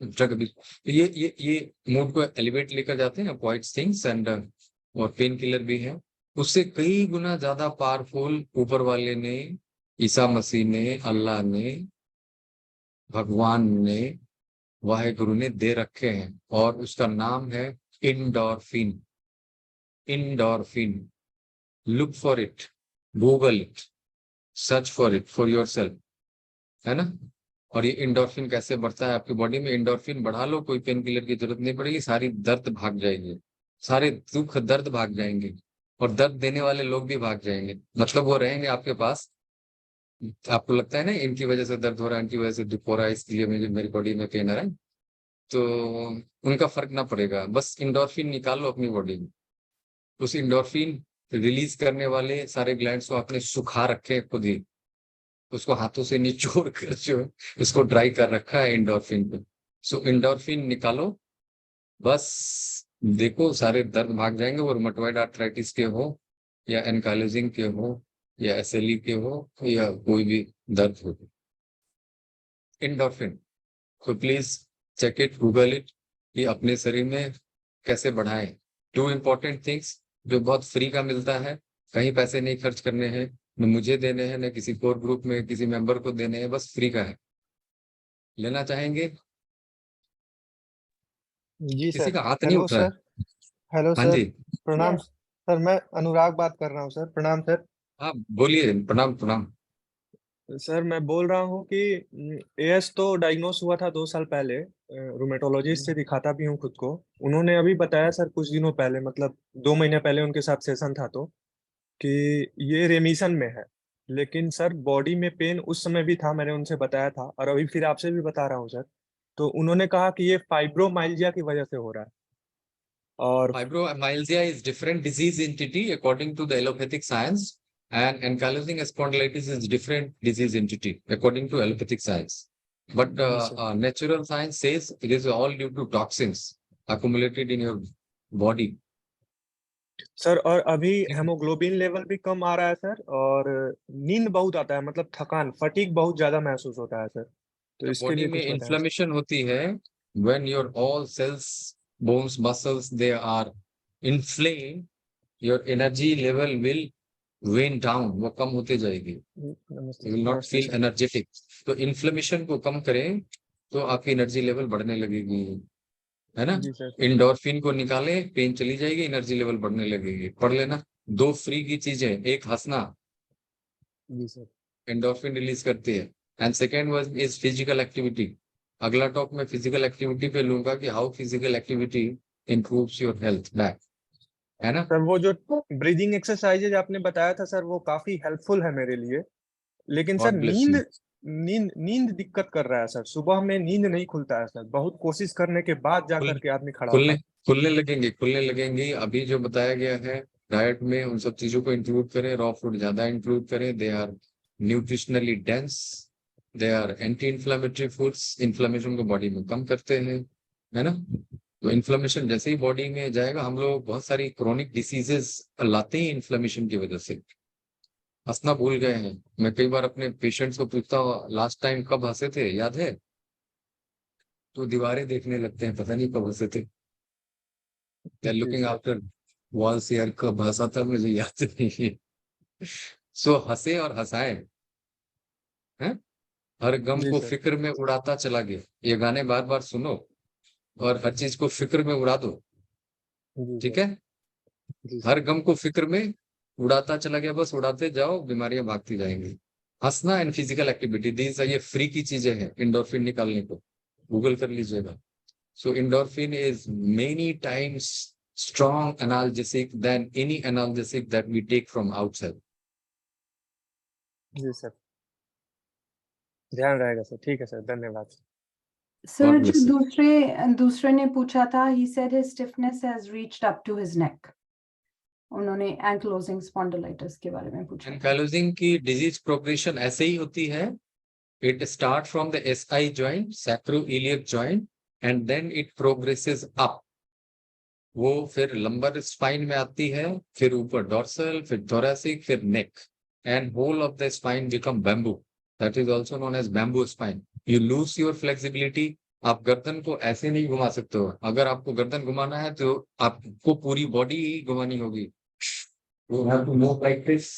drug abuse. ये mood को एलिवेट लेकर जाते हैं, अवॉइड थिंग्स, एंड और पेन किलर भी है। उससे कई गुना ज्यादा पावरफुल ऊपर वाले ने, ईसा मसीह ने, अल्लाह ने, भगवान ने, वाहेगुरु ने दे रखे हैं, और उसका नाम है endorphin. Endorphin, look for it, Google it, search for it for yourself, है ना। और ये इंडोर्फिन कैसे बढ़ता है आपकी बॉडी में? इंडोर्फिन बढ़ा लो, कोई पेन किलर की जरूरत नहीं पड़ेगी, सारी दर्द भाग जाएंगे, सारे दुख दर्द भाग जाएंगे, और दर्द देने वाले लोग भी भाग जाएंगे। मतलब वो रहेंगे आपके पास। आपको लगता है ना इनकी वजह से दर्द हो रहा है, इनकी वजह से दुख हो रहा है, इसलिए मुझे मेरी बॉडी में पेन आ रहा है, तो उनका फर्क ना पड़ेगा। बस इंडोर्फिन निकालो अपनी बॉडी में। उस इंडोर्फिन रिलीज करने वाले सारे ग्लैंड्स को आपने सुखा रखे खुद ही, उसको हाथों से निचोड़ कर जो उसको ड्राई कर रखा है इंडोर्फिन को। सो इंडोर्फिन निकालो, बस देखो सारे दर्द भाग जाएंगे। वो रूमेटॉइड आर्थराइटिस के हो, या एनकाइलोजिंग के हो, या SLE के हो, या कोई भी दर्द हो। इंडोर्फिन, तो please check it, Google it. ये अपने शरीर में कैसे बढ़ाएं। 2 इम्पोर्टेंट थिंग्स जो बहुत फ्री का मिलता है, कहीं पैसे नहीं खर्च करने हैं, न मुझे देने हैं, न किसी कोर ग्रुप में किसी मेंबर को देने हैं, बस फ्री का है। लेना चाहेंगे? जी किसी सर। का हाथ नहीं हेलो उठ रहा है। सर। हेलो हाँ सर। जी, प्रणाम Yes. सर, मैं अनुराग बात कर रहा हूँ सर। प्रणाम सर। हाँ बोलिए। प्रणाम प्रणाम। सर मैं बोल रहा हूँ कि एएस तो डायग्नोस हुआ था 2 साल पहले। रूमेटोलॉजिस्ट से दिखाता भी हूँ खुद को। उन्होंने अभी बताया सर कुछ दिनों पहले, मतलब 2 महीने पहले उनके साथ सेशन था, तो कि ये रेमिशन में है। लेकिन सर बॉडी में पेन उस समय भी था, मैंने उनसे बताया था और अभी फिर आपसे भी बता रहा हूँ सर। तो उन्होंने कहा कि ये फाइब्रोमाइल्जिया की वजह से हो रहा है। और Fibromyalgia is different disease entity according to the allopathic science, and ankylosing spondylitis is different disease entity according to allopathic science. But जी sir. natural science says it is all due to toxins accumulated in your body. Sir और अभी haemoglobin level भी कम आ रहा है sir, और नींद बहुत आता है, मतलब थकान, फटीग बहुत ज्यादा महसूस होता है सर। तो जब इसके बॉडी लिए में कुछ बताएं सर। इन्फ्लेमेशन होती है, when your all cells, bones, muscles, they are inflamed, your energy level will wane down, वो कम होते जाएगी। नमस्ते You will not नमस्ते feel सर। energetic. तो इन्फ्लेमेशन को कम करें तो आपकी एनर्जी लेवल बढ़ने लगेगी, है ना। जी सर। इंडोर्फिन को निकालें, पेन चली जाएगी, एनर्जी लेवल बढ़ने लगेगी। पढ़ लेना। 2 फ्री की चीजें, एक हंसना, जी सर। एंडोर्फिन रिलीज करती है, and second one is physical activity. अगला टॉक में फिजिकल एक्टिविटी पे लूंगा कि how physical activity improves your health back, है ना। सर वो जो ब्रीदिंग एक्सरसाइजेज आपने बताया था सर, वो काफी हेल्पफुल है मेरे लिए। लेकिन सर गॉड ब्लेस यू। नींद नींद नींद दिक्कत कर रहा है सर। सुबह में नींद नहीं खुलता है सर, बहुत कोशिश करने के बाद जा खुल करके आदमी खड़ा होता खुलने है। खुलने लगेंगे। अभी जो बताया गया है डाइट में, उन सब चीजों को इंक्लूड करें, रॉ फूड ज्यादा इंक्लूड करें। They are nutritionally dense, they are anti inflammatory foods, inflammation को बॉडी में कम करते हैं, है ना। तो इन्फ्लामेशन जैसे ही बॉडी में जाएगा, हम लोग बहुत सारी क्रोनिक डिसीजेस लाते हैं इन्फ्लामेशन की वजह से। हंसना भूल गए हैं। मैं कई बार अपने पेशेंट्स को पूछता हूँ लास्ट टाइम कब हंसे थे, याद है? तो दीवारें देखने लगते हैं, पता नहीं कब हंसे थे। They're जी looking सर। after walls यार, कब हंसा था मुझे याद नहीं है। सो हंसे और हंसाए, हैं? हर गम जी को सर। फिक्र में उड़ाता चला गया। ये गाने बार बार सुनो और हर चीज को फिक्र में उड़ा दो, जी ठीक सर। है। जी हर सर। गम को फिक्र में उड़ाता चला गया, बस उड़ाते जाओ, बीमारियां भागती जाएंगी। हंसना एंड फिजिकल एक्टिविटी, दीज ये फ्री की चीजें हैं इंडोर्फिन निकालने को, गूगल कर लीजिएगा। So endorphin is many times strong analgesic than any analgesic that we take from outside. जी सर। ध्यान रहेगा सर। ठीक है सर, धन्यवाद। Sir, God जो bless you. दूसरे ने पूछा था, he said his stiffness has reached up to his neck. उन्होंने ankylosing spondylitis के बारे में पूछा था। Ankylosing की disease progression ऐसे ही होती है. It start from the SI joint, sacroiliac joint, and then it progresses up. वो फिर लंबर स्पाइन में आती है, फिर ऊपर डॉर्सल, फिर thoracic, फिर नेक, and whole of the spine become bamboo. That is also known as bamboo spine. You lose your flexibility. आप गर्दन को ऐसे नहीं घुमा सकते हो। अगर आपको गर्दन घुमाना है तो आपको पूरी बॉडी ही घुमानी होगी। You have to move like this.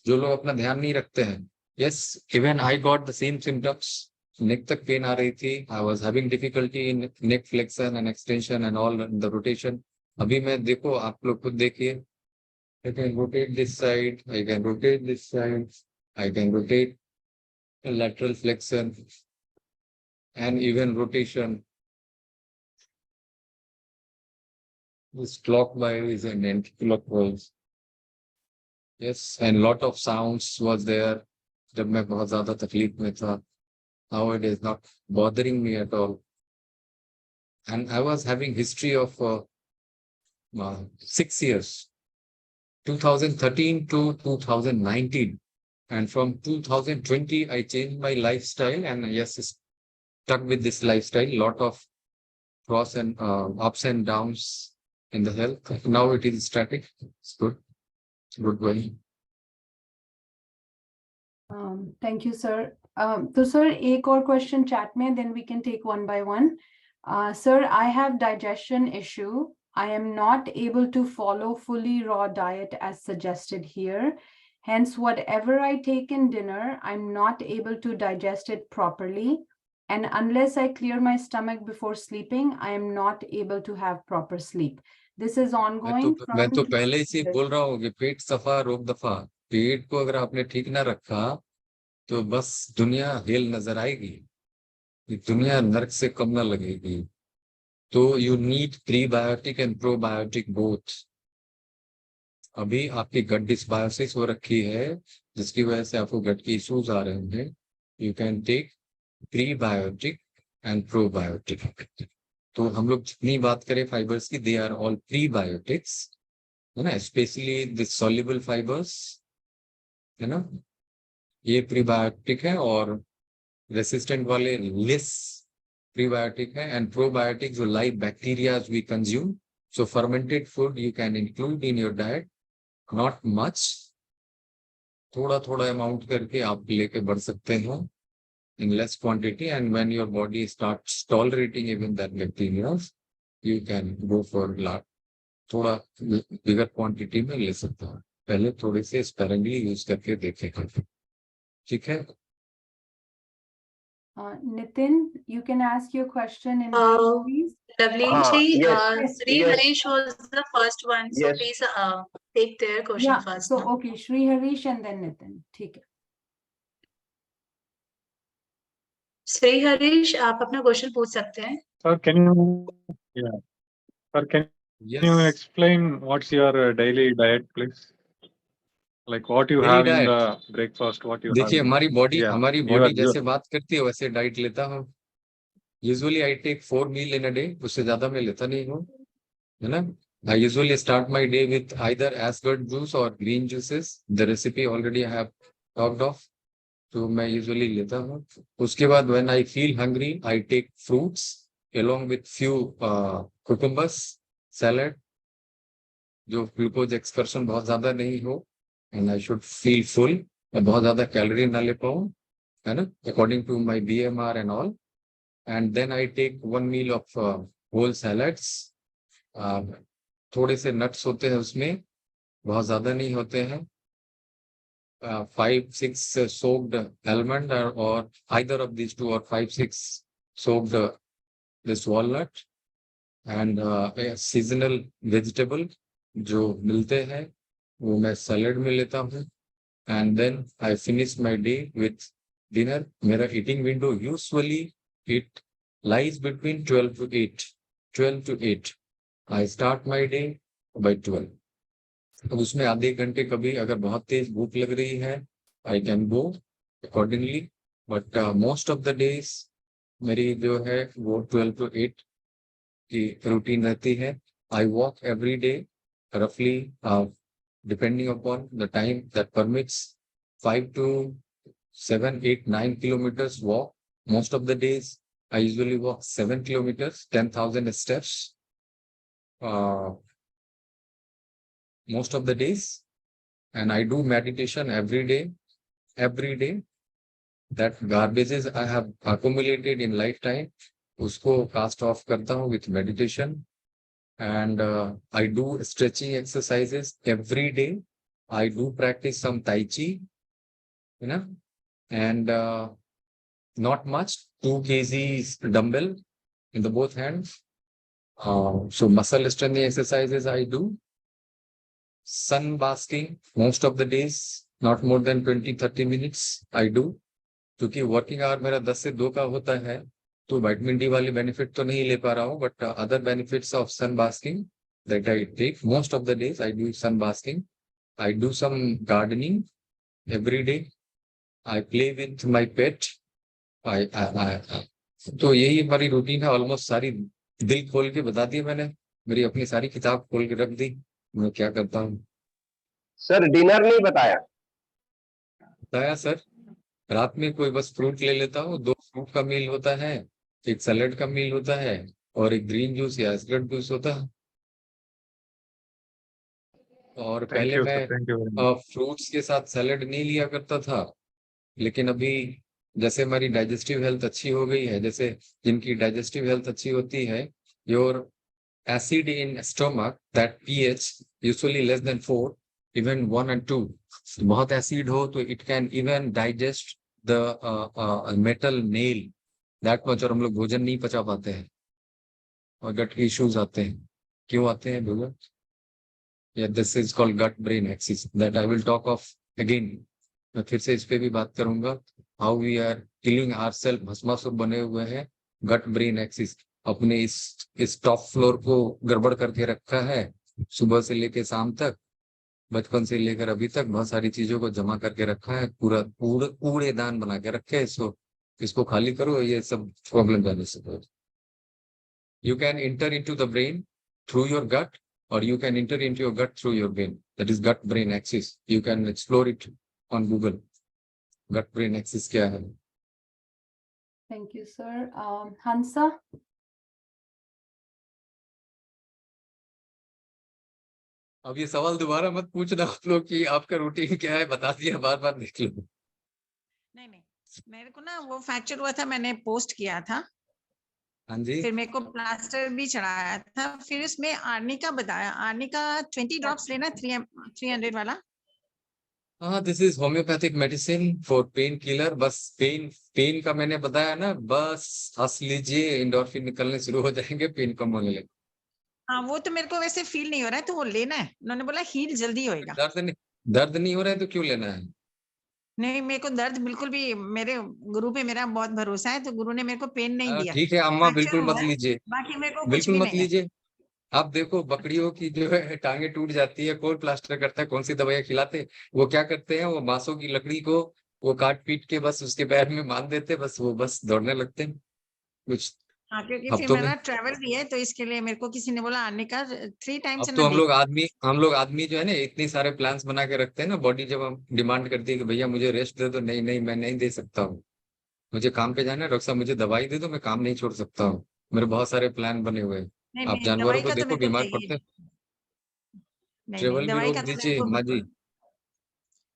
जो लोग अपना ध्यान नहीं रखते हैं। Yes, even I got the same symptoms. नेक तक पेन आ रही थी। I was having difficulty in neck flexion and extension and all the rotation. अभी मैं, देखो आप लोग खुद देखिए, I can rotate this side, I can rotate this side, I can rotate lateral flexion and even rotation. This clockwise and anti-clockwise. Yes, and lot of sounds was there जब मैं बहुत ज्यादा तकलीफ में था. Now it is not bothering me at all. And I was having history of 6 years. 2013 to 2019, and from 2020 I changed my lifestyle, and yes, stuck with this lifestyle. Lot of cross and ups and downs in the health. Now it is static. It's good going. Thank you, sir. तो sir, एक और question chat में, then we can take one by one. Sir, I have digestion issue. I am not able to follow fully raw diet as suggested here. Hence, whatever I take in dinner, I'm not able to digest it properly. And unless I clear my stomach before sleeping, I am not able to have proper sleep. This is ongoing मैं तो from पहले से ही बोल रहा हूँ कि पेट सफा रोग दफा। पेट को अगर आपने ठीक ना रखा तो बस दुनिया हेल नजर आएगी, ये दुनिया नरक से कम ना लगेगी। तो you need prebiotic and probiotic both. अभी आपकी गट डिसबायोसिस हो रखी है जिसकी वजह से आपको गट की इश्यूज आ रहे हैं। You can take prebiotic and probiotic. तो हम लोग जितनी बात करें फाइबर्स की, दे आर ऑल प्रीबायोटिक्स, है ना, स्पेशली द सॉल्युबल फाइबर्स, है ना, ये प्रीबायोटिक है। और रेसिस्टेंट वाले लेस प्रीबायोटिक है। एंड प्रोबायोटिक जो live bacteria we consume, so fermented food you can include in your diet, not much, थोड़ा थोड़ा अमाउंट करके आप लेके बढ़ सकते हो in less quantity, and when your body starts tolerating even that bacteria, you can go for lot थोड़ा bigger quantity में ले सकते हो। पहले थोड़े से sparingly यूज करके देखें, ठीक है। Nitin, you can ask your question in please. Lovely. yes, Sri yes. Harish was the first one, so Yes. please take their question Yeah, first. so now. okay, Shri Harish and then Nitin. ठीक है। Sri Harish, आप अपना question पूछ सकते हैं। Sir, can you Yes, explain what's your daily diet, please? Like what you daily have in diet, the breakfast, what you have. देखिए हमारी Yeah, body जैसे बात करती है वैसे डाइट लेता हूँ। Usually I take 4 meal in a day, उससे ज्यादा मैं लेता नहीं हूँ, है ना। I usually start my day with either ash gourd juice और green juices, the recipe already I have talked of, तो मैं यूजुअली लेता हूँ। उसके बाद when I feel hungry I take fruits along with few cucumbers, salad, जो glucose excursion बहुत ज्यादा नहीं हो, and I should feel full, मैं बहुत ज्यादा कैलोरी ना ले पाऊँ, है ना, according to my BMR and all. And then I take 1 meal of whole salads, थोड़े से नट्स होते हैं उसमें, बहुत ज्यादा नहीं होते हैं, 5-6 soaked almond or either of these two, or 5-6 soaked this walnut, and a seasonal vegetable जो मिलते हैं वो मैं सैलेड में लेता हूँ। And then I finish my day with dinner. मेरा eating window usually it lies between 12 to 8। I start my day by 12। अब उसमें आधे घंटे कभी अगर बहुत तेज भूख लग रही है I can go accordingly, but most of the days मेरी जो है वो 12 to 8 की रूटीन रहती है। आई वॉक एवरी डे रफली, depending upon the time that permits, 5 to 7, 8, 9 kilometers walk most of the days. I usually walk 7 kilometers, 10,000 steps most of the days, and I do meditation every day. That garbages I have accumulated in lifetime, उसको cast off करता हूँ with meditation, and I do stretching exercises every day. I do practice some Tai Chi, you know, and not much, 2 kgs dumbbell in the both hands. So muscle strengthening exercises I do. Sun basking most of the days, not more than 20-30 minutes I do. क्योंकि working hour मेरा 10 से 2 का होता है, तो vitamin D वाली benefit तो नहीं ले पा रहा हूँ, but other benefits of sun basking that I take most of the days. I do sun basking, I do some gardening every day, I play with my pet, तो यही हमारी रूटीन है। ऑलमोस्ट सारी दिल खोल के बता दी मैंने, मेरी अपनी सारी किताब खोल के रख दी मैं क्या करता हूँ। सर डिनर नहीं बताया। बताया सर, रात में कोई बस फ्रूट ले लेता हूँ, 2 फ्रूट का मील होता है, 1 सैलेड का मील होता है, और 1 ग्रीन जूस या एस्पर्ट जूस होता है। और पहले मैं फ्रूट्स के साथ सैलेड नहीं लिया करता था, लेकिन अभी जैसे हमारी डाइजेस्टिव हेल्थ अच्छी हो गई है, जैसे जिनकी डाइजेस्टिव हेल्थ अच्छी होती है, your acid in stomach, that pH usually less than 4, even 1 and 2. बहुत acid हो तो it can even digest the metal nail that much, और हम लोग भोजन नहीं पचा पाते हैं और गट के इश्यूज आते हैं. क्यों आते हैं भैया? Yeah, this is called gut brain axis that I will talk of again. मैं फिर से इस पे भी बात करूंगा. How we are killing ourselves, Bhasmasur बने हुए हैं. Gut brain axis अपने इस टॉप फ्लोर को गड़बड़ करके रखा है. सुबह से लेके शाम तक, बचपन से लेकर अभी तक बहुत सारी चीजों को जमा करके रखा है. पूरा कूड़ेदान बना के रखे है. इसको खाली करो, ये सब प्रॉब्लम जाने से. You can enter into the brain through your gut, or you can enter into your gut through your brain. That is gut brain axis. You can explore it on Google. Gut brain axis क्या है? Thank you, sir. Hansa? अब ये सवाल दोबारा मत पूछना आप लोग कि आपका रूटीन क्या है, बता दिया, बार बार देख लो. नहीं, मेरे को ना वो फ्रैक्चर हुआ था, मैंने पोस्ट किया था. हाँ जी. फिर मेरे को प्लास्टर भी चढ़ाया था. फिर उसमें आर्निका बताया, आर्निका 20 ड्रॉप्स लेना, 300 वाला. हाँ, this is homeopathic medicine for pain killer. बस पेन का मैंने बताया ना, बस हंस लीजिए, एंडोर्फिन निकलने शुरू हो जाएंगे, पेन कम होने लगे. हाँ, वो तो मेरे को वैसे फील नहीं हो रहा है, तो वो लेना है. उन्होंने बोला हील जल्दी होएगा. दर्द नहीं हो रहा है तो क्यों लेना है? नहीं, मेरे को दर्द बिल्कुल भी, मेरे गुरु पे मेरा बहुत भरोसा है, तो गुरु ने मेरे को पेन नहीं दिया. ठीक है अम्मा, फ्रैक्चर बिल्कुल हुआ मत है, लीजिए, बाकी मेरे को कुछ बिल्कुल भी मत नहीं है. लीजिए. आप देखो बकरियों की जो है टांगे टूट जाती है, कौन प्लास्टर करता है, कौन सी दवाइयां खिलाते हैं? वो क्या करते हैं, वो बांसों की लकड़ी को वो काट पीट के बस उसके पैर में बांध देते, बस वो बस दौड़ने लगते हैं कुछ हाँ, क्योंकि फिर हफ्तों में. मेरा ट्रैवल भी है, तो इसके लिए मेरे को किसी ने बोला आने का 3 टाइम्स अब से तो मैं हम लोग आदमी जो है ना, इतनी सारे प्लान्स बना के रखते हैं ना. बॉडी जब हम डिमांड करती है कि भैया मुझे रेस्ट दे दो, नहीं मैं नहीं दे सकता हूँ, मुझे काम पे जाना है, डॉक्टर साहब मुझे दवाई दे दो, मैं काम नहीं छोड़ सकता हूँ. मेरे बहुत सारे प्लान बने हुए हैं. नहीं, आप नहीं, जानवरों दवाई को का तो देखो, मेरे को बीमार चाहिए. पड़ते हैं. नहीं, ट्रेवल भी दवाई रोक का तो मेरे दीजिए को माँ जी, बिल्कुल.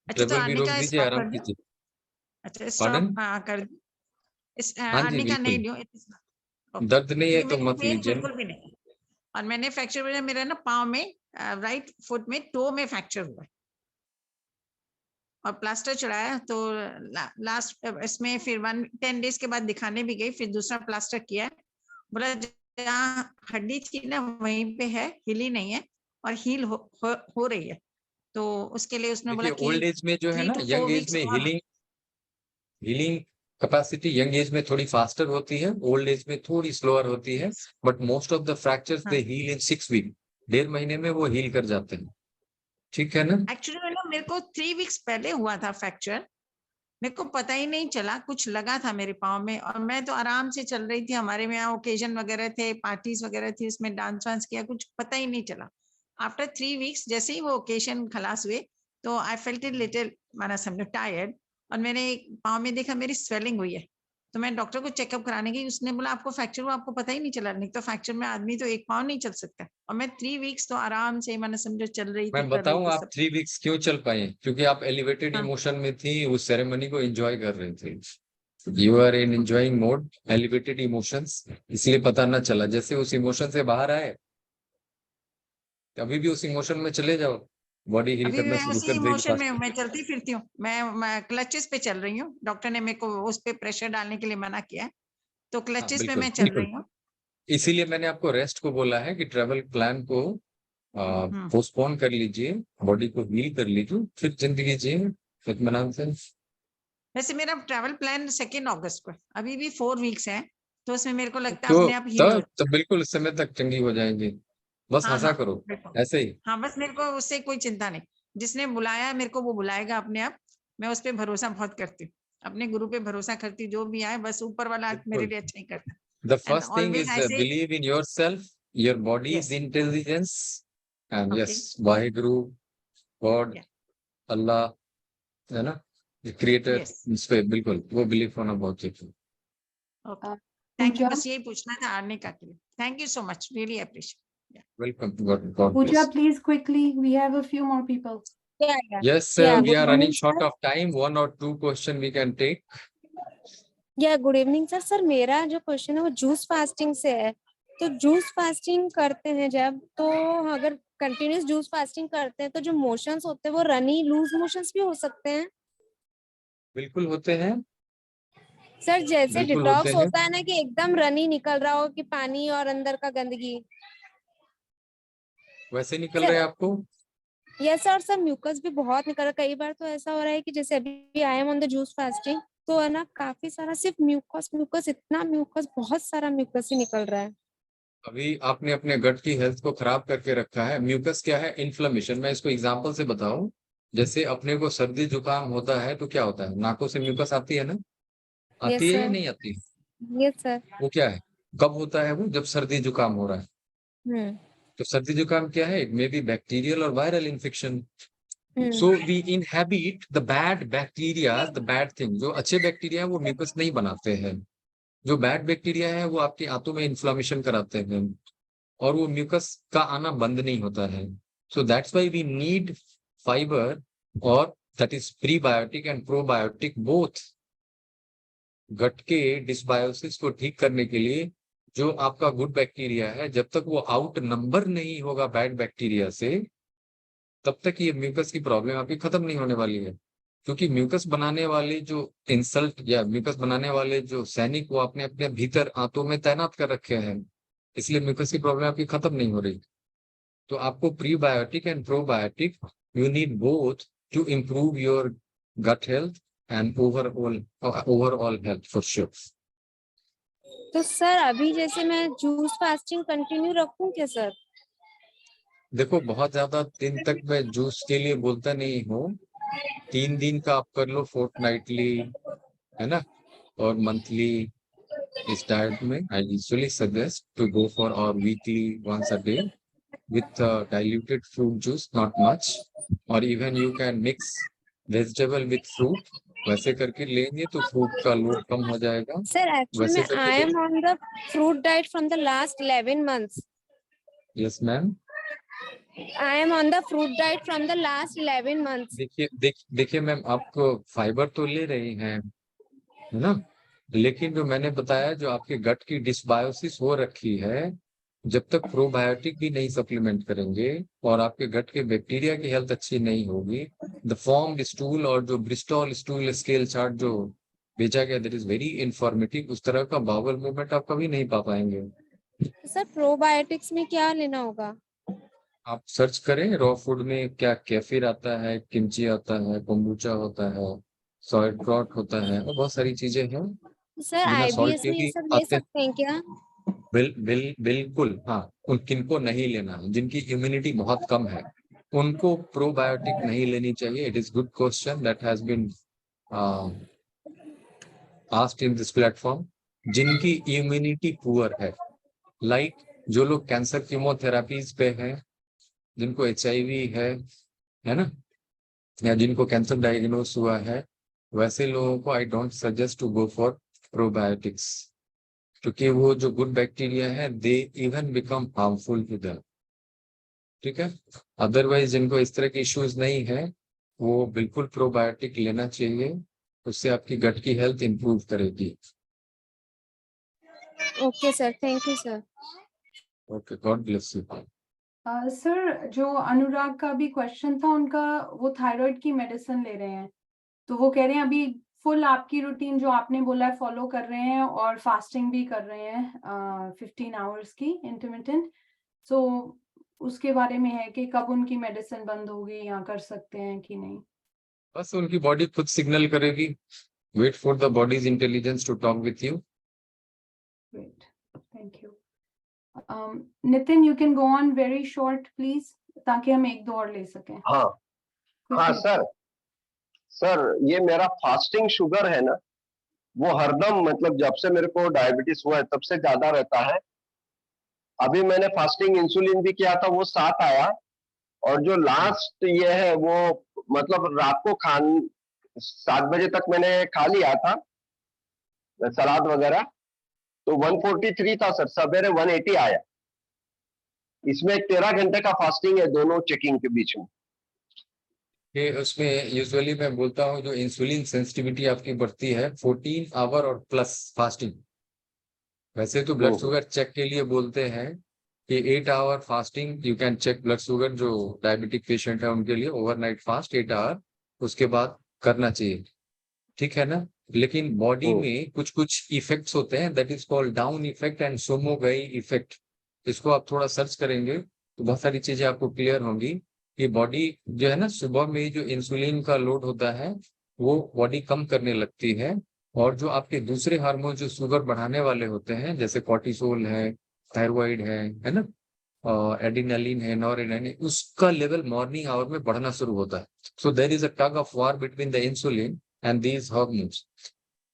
अच्छा, तो ट्रेवल भी रोक आर्निका दीजिए, स्टॉप आराम कर दूं? कीजिए. अच्छा, पार्डन? स्टॉप कर दूं? हाँ जी आर्निका नहीं बिल्कुल. लूं? दर्द नहीं है क्योंकि तो मेरे को मत पेन लीजिए. बिल्कुल भी नहीं. और मैंने फ्रैक्चर हुआ है, मेरा ना पाँव में, राइट फुट में, टो में फ्रैक्चर हुआ है, और प्लास्टर चढ़ाया. तो लास्ट इसमें फिर 10 डेज के बाद दिखाने भी गई, फिर दूसरा प्लास्टर किया है. बोला जहाँ हड्डी थी ना वहीं पे है, हिली नहीं है, और हील हो रही है. तो उसके लिए उसने बोला देखिए कि ओल्ड एज में जो है 3 ना, to 4 यंग एज वीक्स में और. हीलिंग कैपेसिटी यंग एज में थोड़ी फास्टर होती है, ओल्ड एज में थोड़ी स्लोअर होती है. But most of the fractures they heal in 6 week. 1.5 महीने में वो हील कर जाते हैं. ठीक है ना? एक्चुअली ना मेरे को 3 वीक्स पहले हुआ था फ्रैक्चर. मेरे को पता ही नहीं चला, कुछ लगा था मेरे पाँव में, और मैं तो आराम से चल रही थी. हमारे में यहाँ ओकेजन वगैरह थे, पार्टीज वगैरह थी, उसमें डांस वांस किया, कुछ पता ही नहीं चला. आफ्टर 3 वीक्स जैसे ही वो ओकेजन खलास हुए, तो आई फेल्ट इट लिटिल, माना समझो टायर्ड, और मैंने पाँव में देखा मेरी स्वेलिंग हुई है. तो मैं डॉक्टर को चेकअप कराने गई, उसने बोला आपको फ्रैक्चर हुआ, आपको पता ही नहीं चला. नहीं तो फ्रैक्चर में आदमी तो एक पाँव नहीं चल सकता. और मैं 3 वीक्स तो आराम से, माना समझो, चल रही थी, मैं कर रही बताऊं थी आप सब. 3 वीक्स क्यों चल पाए? क्योंकि आप एलिवेटेड हाँ. इमोशन में थी, उस सेरेमनी को एंजॉय कर रहे थे. You are in enjoying mode, elevated emotions, इसलिए पता ना चला. जैसे उस इमोशन से बाहर आए, अभी भी उस इमोशन में चले जाओ, बॉडी हील अभी करना मैं शुरू उसी कर देगी इमोशन में फास्ट. मैं चलती फिरती हूँ. मैं क्लचेस पे चल रही हूँ. डॉक्टर ने मेरे को उस पे प्रेशर डालने के लिए मना किया है, तो हाँ क्लचेस पे बिल्कुल मैं चल बिल्कुल. रही हूँ. इसीलिए मैंने आपको रेस्ट को बोला है कि ट्रेवल प्लान को पोस्टपोन कर लीजिए, बॉडी को हील कर लीजिए, फिर जिंदगी जिए इत्मीनान से. वैसे मेरा ट्रैवल प्लान 2 अगस्त को है, अभी भी 4 वीक्स है, तो उसमें मेरे को लगता है तो अपने आप हील हो. तो बिल्कुल इस समय तक चंगी हो जाएंगे. बस हाँ, हंसा हाँ, करो बिल्कुल. ऐसे ही. हाँ, बस मेरे को उससे कोई चिंता नहीं. जिसने बुलाया है मेरे को, वो बुलाएगा अपने आप. मैं उस पे भरोसा बहुत करती हूँ, अपने गुरु पे भरोसा करती हूँ. जो भी आए, बस ऊपर वाला मेरे लिए अच्छा ही करता है. The and first thing always is आई से believe in yourself, your body's yes. intelligence, and okay. yes, Waheguru, God, Yeah. Allah, है ना, the creator, यस. इस पे बिल्कुल वो बिलीव होना बहुत जरूरी है. Okay, thank you. Pooja, बस यही पूछना था आने का के लिए. Thank you so much, really appreciate. Welcome, God Pooja, bless. please quickly. We have a few more people. Yes, sir, Yeah, we good are running morning, short sir. of time. 1 or 2 question we can take. या good evening sir. Sir मेरा जो question है वो juice fasting से है, तो juice fasting करते हैं जब, तो अगर कंटिन्यूस जूस फास्टिंग करते हैं तो जो मोशंस होते हैं वो रनी लूज मोशंस भी हो सकते हैं बिल्कुल होते हैं, सर? जैसे बिल्कुल होते डिटॉक्स हैं। होता है ना कि एकदम रनी निकल रहा हो कि पानी और अंदर का गंदगी। वैसे निकल सर रहे हैं आपको? यस सर, सर म्यूकस भी बहुत निकल रहा है। कई बार तो ऐसा हो रहा है कि जैसे अभी I am on the juice fasting, तो है ना काफी सारा सिर्फ म्यूकस म्यूकस, इतना म्यूकस, बहुत सारा म्यूकस ही निकल रहा है। अभी आपने अपने गट की हेल्थ को खराब करके रखा है। म्यूकस क्या है? इन्फ्लेमेशन। मैं इसको एग्जांपल से बताऊं, जैसे अपने को सर्दी जुकाम होता है तो क्या होता है, नाकों से म्यूकस आती है ना, यस आती है या सर, नहीं आती? Yes sir. वो क्या है, कब होता है वो? जब सर्दी जुकाम हो रहा है। हम्म तो सर्दी जुकाम क्या है? इट मे बी बैक्टीरियल और viral infection. Hmm so we inhibit the bad bacteria, the bad thing. जो अच्छे बैक्टीरिया है वो म्यूकस नहीं बनाते हैं, जो बैड बैक्टीरिया है वो आपकी आंतों में इन्फ्लामेशन कराते हैं, और वो म्यूकस का आना बंद नहीं होता है। So that's why we need fiber, और that is prebiotic and probiotic both. Gut के डिसबायोसिस को ठीक करने के लिए जो आपका गुड बैक्टीरिया है, जब तक वो आउट नंबर नहीं होगा बैड बैक्टीरिया से, तब तक ये म्यूकस की प्रॉब्लम आपकी खत्म नहीं होने वाली है। क्योंकि म्यूकस बनाने वाले जो इंसल्ट या म्यूकस बनाने वाले जो सैनिक, वो अपने अपने भीतर आंतों में तैनात कर रखे हैं, इसलिए म्यूकस की प्रॉब्लम आपकी खत्म नहीं हो रही। तो आपको prebiotic and probiotic, you need both to improve your gut health and overall health for sure. तो सर अभी जैसे मैं जूस फास्टिंग कंटिन्यू रखूं क्या सर? देखो, बहुत ज्यादा दिन तक मैं जूस के लिए बोलता नहीं हूँ। 3 दिन का आप कर लो फोर्टनाइटली, है ना, और मंथली। इस डाइट में I usually suggest to go for और weekly once a day with diluted fruit juice, not much, or even you can mix vegetable with fruit। वैसे करके लेंगे तो फ्रूट का लोड कम हो जाएगा। सर एक्चुअली वैसे मैं करके I am on the fruit diet from the last 11 months। Yes ma'am. I am on the fruit diet from the last 11 months। देखिए मैम, आपको फाइबर तो ले रही हैं, है ना, लेकिन जो मैंने बताया, जो आपके गट की डिसबायोसिस हो रखी है, जब तक प्रोबायोटिक भी नहीं सप्लीमेंट करेंगे और आपके गट के बैक्टीरिया की हेल्थ अच्छी नहीं होगी, द फॉर्म्ड स्टूल और जो ब्रिस्टॉल स्टूल स्केल चार्ट जो भेजा गया, दैट इज वेरी इंफॉर्मेटिव, उस तरह का बाउल मूवमेंट आप कभी नहीं पा पाएंगे। सर प्रोबायोटिक्स में क्या लेना होगा? आप सर्च करें रॉ फूड में, क्या केफिर आता है, किमची आता है, कोम्बुचा होता है, सॉयट्रॉट होता है, और बहुत सारी चीजें हैं। सर बिना सॉल्ट आईबीएस के में ये भी सब ले आते हैं। सकते हैं क्या? बिल्कुल हाँ। उन किनको नहीं लेना है, जिनकी इम्यूनिटी बहुत कम है, उनको प्रोबायोटिक नहीं लेनी चाहिए। It is good question that has been asked in this platform. जिनकी इम्यूनिटी पुअर है, लाइक जो लोग कैंसर कीमोथेरापीज पे हैं, जिनको HIV है ना, या जिनको कैंसर डायग्नोस हुआ है, वैसे लोगों को I don't suggest to go for probiotics, क्योंकि वो जो गुड बैक्टीरिया है they even become harmful to them. ठीक है, अदरवाइज जिनको इस तरह के इश्यूज नहीं है, वो बिल्कुल प्रोबायोटिक लेना चाहिए, उससे आपकी गट की हेल्थ इंप्रूव करेगी। Okay sir, thank you sir. Okay, God bless you. Sir जो अनुराग का भी क्वेश्चन था, उनका वो थायराइड की मेडिसिन ले रहे हैं, तो वो कह रहे हैं अभी फुल आपकी रूटीन जो आपने बोला है फॉलो कर रहे हैं, और फास्टिंग भी कर रहे हैं 15 आवर्स की इंटरमिटेंट। सो उसके बारे में है कि कब उनकी मेडिसिन बंद होगी या कर सकते हैं कि नहीं। बस उनकी बॉडी खुद सिग्नल करेगी। Wait for the body's intelligence to talk with you. Great, thank you. Nitin, you can go on very short please, ताकि हम एक दो और ले सकें। हाँ हाँ Quickly. सर ये मेरा फास्टिंग शुगर है ना, वो हरदम मतलब जब से मेरे को डायबिटीज हुआ है तब से ज्यादा रहता है। अभी मैंने फास्टिंग इंसुलिन भी किया था, वो 7 आया, और जो लास्ट ये है वो मतलब रात को 7 बजे तक मैंने खा लिया था सलाद वगैरह, तो 143 था सर, सवेरे 180 आया। इसमें 13 घंटे का फास्टिंग है दोनों चेकिंग के बीच में। ये उसमें यूजुअली मैं बोलता हूँ, जो इंसुलिन सेंसिटिविटी आपकी बढ़ती है 14 आवर और प्लस फास्टिंग, वैसे तो ब्लड हम्म। शुगर चेक के लिए बोलते हैं कि 8 hour fasting you can check blood sugar, जो डायबिटिक पेशेंट है उनके लिए ओवरनाइट फास्ट 8 आवर उसके बाद करना चाहिए, ठीक है ना। लेकिन बॉडी हम्म। में कुछ कुछ इफेक्ट्स होते हैं, that is called dawn effect and Somogyi effect. इसको आप थोड़ा सर्च करेंगे तो बहुत सारी चीजें आपको क्लियर होंगी कि बॉडी जो है ना, सुबह में जो इंसुलिन का लोड होता है वो बॉडी कम करने लगती है, और जो आपके दूसरे हार्मोन जो शुगर बढ़ाने वाले होते हैं जैसे कॉर्टिसोल है, थायराइड है ना, एडिनालिन है, नॉरएड्रेनालिन, उसका लेवल मॉर्निंग आवर में बढ़ना शुरू होता है। So there is a tug of war between the insulin and these hormones,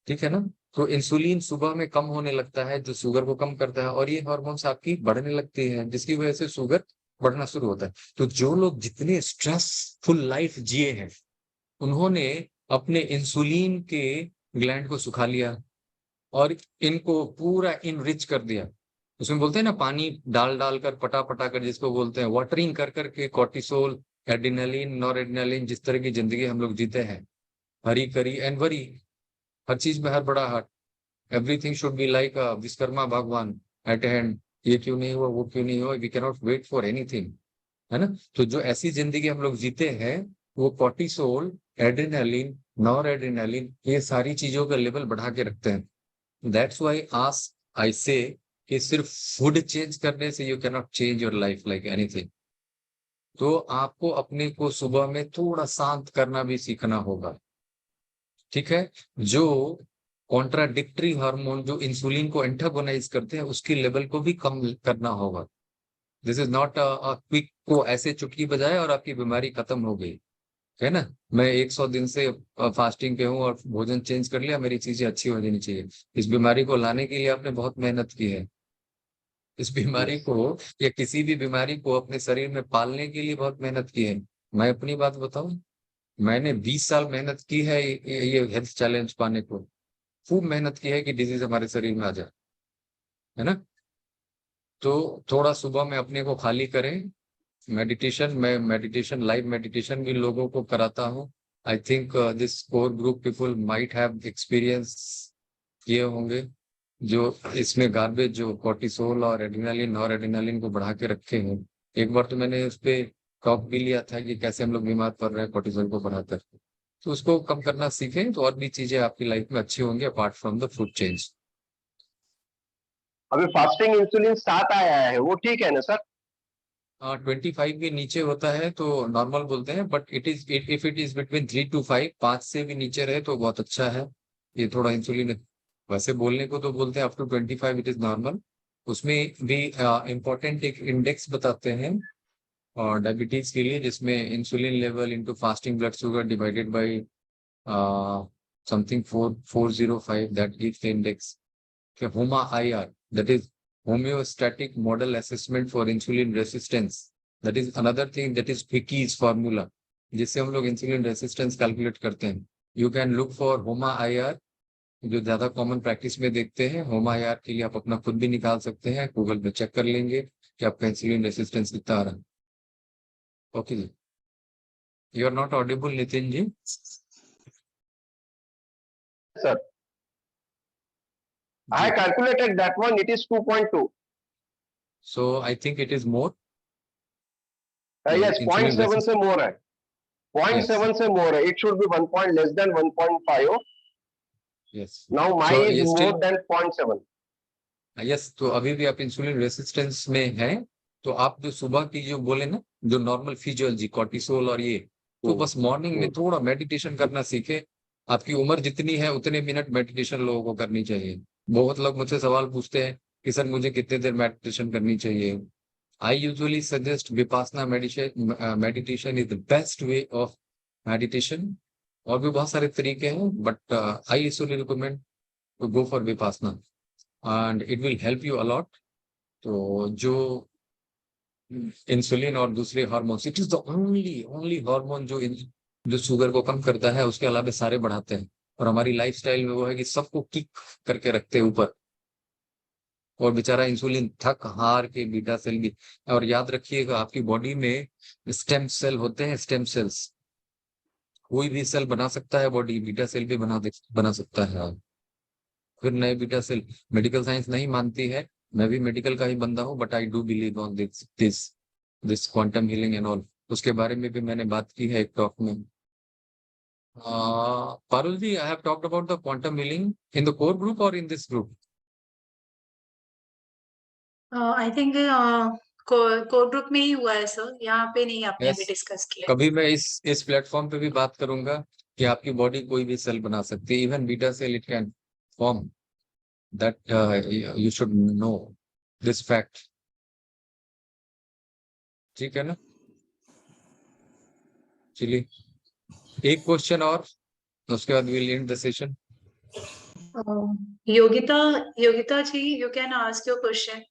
ठीक है ना। तो इंसुलिन सुबह में कम होने लगता है जो शुगर को कम करता है, और ये हार्मोन्स आपकी बढ़ने लगती है जिसकी वजह से शुगर बढ़ना शुरू होता है। तो जो लोग जितने स्ट्रेसफुल लाइफ जिए हैं उन्होंने अपने इंसुलिन के ग्लैंड को सुखा लिया और इनको पूरा इनरिच कर दिया। उसमें बोलते हैं ना, पानी डाल डाल कर पटा पटा कर, जिसको बोलते हैं वाटरिंग कर करके, कॉर्टिसोल, एड्रेनालिन, नॉरएड्रेनालिन, जिस तरह की जिंदगी हम लोग जीते हैं, हरी करी एंड वरी, हर चीज में हर बड़ा हाथ, everything should be like Vishwakarma भगवान एट हैंड, ये क्यों नहीं हुआ, वो क्यों नहीं हुआ, we can not wait for anything, है ना। तो जो ऐसी जिंदगी हम लोग जीते हैं वो कॉर्टिसोल, एड्रेनालिन, नॉरएड्रेनालिन, ये सारी चीजों का लेवल बढ़ा के रखते हैं। दैट्स व्हाई आई से कि सिर्फ फूड चेंज करने से you can not change your life like anything. तो आपको अपने को सुबह में थोड़ा शांत करना भी सीखना होगा, ठीक है। जो कॉन्ट्राडिक्टरी हार्मोन जो इंसुलिन को एंटागोनाइज करते हैं उसकी लेवल को भी कम करना होगा। This is not a quick को ऐसे चुटकी बजाए और आपकी बीमारी खत्म हो गई, है ना। मैं 100 दिन से फास्टिंग पे हूँ और भोजन चेंज कर लिया, मेरी चीजें अच्छी हो जानी चाहिए। इस बीमारी को लाने के लिए आपने बहुत मेहनत की है। इस बीमारी Yes. को या किसी भी बीमारी को अपने शरीर में पालने के लिए बहुत मेहनत की है। मैं अपनी बात बताऊं, मैंने 20 साल मेहनत की है ये हेल्थ चैलेंज पाने को, खूब मेहनत की है कि डिजीज हमारे शरीर में आ जाए, है ना। तो थोड़ा सुबह में अपने को खाली करें। मेडिटेशन, मैं मेडिटेशन, लाइव मेडिटेशन भी लोगों को कराता हूँ। I think this core group people might have experience किए होंगे, जो इसमें गार्बेज जो कॉर्टिसोल और एड्रेनालिन, नॉर एड्रेनालिन को बढ़ा के रखे हैं। एक बार तो मैंने उस पर टॉक भी लिया था कि कैसे हम लोग बीमार पड़ रहे हैं कॉर्टिसोल को बढ़ाकर। तो उसको कम करना सीखें तो और भी चीजें आपकी लाइफ में अच्छी होंगी apart from the food change. अभी फास्टिंग इंसुलिन 7 आया है, वो ठीक है ना सर? 25 के नीचे होता है तो नॉर्मल बोलते हैं, but if it is between 3 to 5, 5 से भी नीचे रहे तो बहुत अच्छा है। ये थोड़ा इंसुलिन, वैसे बोलने को तो बोलते हैं up to 25 it is normal. उसमें भी इम्पोर्टेंट एक इंडेक्स बताते हैं और डायबिटीज के लिए, जिसमें insulin level into fasting blood sugar divided by something 405, that gives the index. HOMA-IR, that is homeostatic model assessment for insulin resistance. That is another thing, that is Ficki's formula, जिससे हम लोग insulin resistance calculate करते हैं। You can look for HOMA-IR, जो ज्यादा common practice में देखते हैं। HOMA-IR के लिए आप अपना खुद भी निकाल सकते हैं, गूगल पे चेक कर लेंगे कि आपका इंसुलिन रेसिस्टेंस कितना आ रहा है। ओके जी, you are not audible Nitin ji. Sir I calculated that one, it is 2.2. So I think it is more. Yes, Insulin 0.7 से more है, 0.7 से more है, it should be 1 point less than 1.5. Yes. Now So mine is ये more still than 0.7. Yes, तो अभी भी आप insulin resistance में हैं। तो आप जो सुबह की जो बोले ना, जो नॉर्मल फिजियोलॉजी कॉर्टिसोल और ये, तो बस मॉर्निंग में थोड़ा मेडिटेशन करना सीखे। आपकी उम्र जितनी है उतने मिनट मेडिटेशन लोगों को करनी चाहिए। बहुत लोग मुझसे सवाल पूछते हैं कि सर मुझे कितने देर मेडिटेशन करनी चाहिए। I usually suggest Vipassana meditation is the best way of meditation. और भी बहुत सारे तरीके हैं, but I usually recommend to go for Vipassana and it will help you a lot. तो जो इंसुलिन और दूसरे hormones, it is the only hormone जो शुगर को कम करता है, उसके अलावा सारे बढ़ाते हैं। और हमारी लाइफस्टाइल में वो है कि सबको किक करके रखते हैं ऊपर, और बेचारा इंसुलिन थक हार के बीटा सेल भी। और याद रखिएगा आपकी बॉडी में स्टेम सेल होते हैं, स्टेम सेल्स कोई भी सेल बना सकता है बॉडी, बीटा सेल भी बना सकता है। फिर नए बीटा सेल। मेडिकल साइंस नहीं मानती है, मैं भी मेडिकल का ही बंदा हूँ, but I do believe on this quantum healing and all. उसके बारे में भी मैंने बात की है एक टॉक में। Parul ji, I have talked about the quantum healing in the core group और in this group? I think core group में ही हुआ है सर, यहाँ पे नहीं आपने अभी यस, डिस्कस किया। कभी मैं इस प्लेटफॉर्म पे भी बात करूंगा कि आपकी बॉडी कोई भी सेल बना सकती है, even beta cell it can form, that you should know this fact. ठीक है ना? चलिए एक क्वेश्चन और, उसके बाद will end the session. Yogita ji, you can ask your question.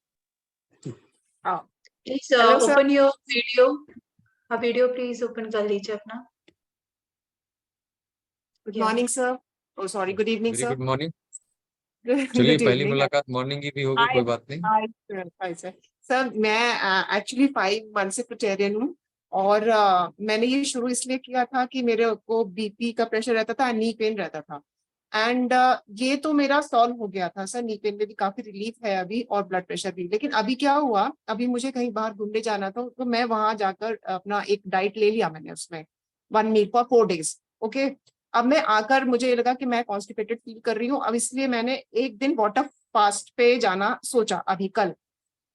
Please Hello, sir. open your video. Video please open कर लीजिए अपना। Good morning, sir. Oh, sorry. Good evening, very sir. Good morning. Good चलिए पहली evening. मुलाकात morning की भी होगी, कोई बात नहीं। Hi, sir. सर मैं एक्चुअली 5 मंथ से वेजिटेरियन हूँ और मैंने ये शुरू इसलिए किया था कि मेरे को बीपी का प्रेशर रहता था, नी पेन रहता था एंड ये तो मेरा सॉल्व हो गया था सर। नी पेन में भी काफी रिलीफ है अभी और ब्लड प्रेशर भी। लेकिन अभी क्या हुआ, अभी मुझे कहीं बाहर घूमने जाना था तो मैं वहां जाकर अपना एक डाइट ले लिया मैंने, उसमें 1 मील फॉर 4 डेज। ओके, अब मैं आकर मुझे ये लगा कि मैं कॉन्स्टिपेटेड फील कर रही हूँ, अब इसलिए मैंने एक दिन वाटर फास्ट पे जाना सोचा अभी कल।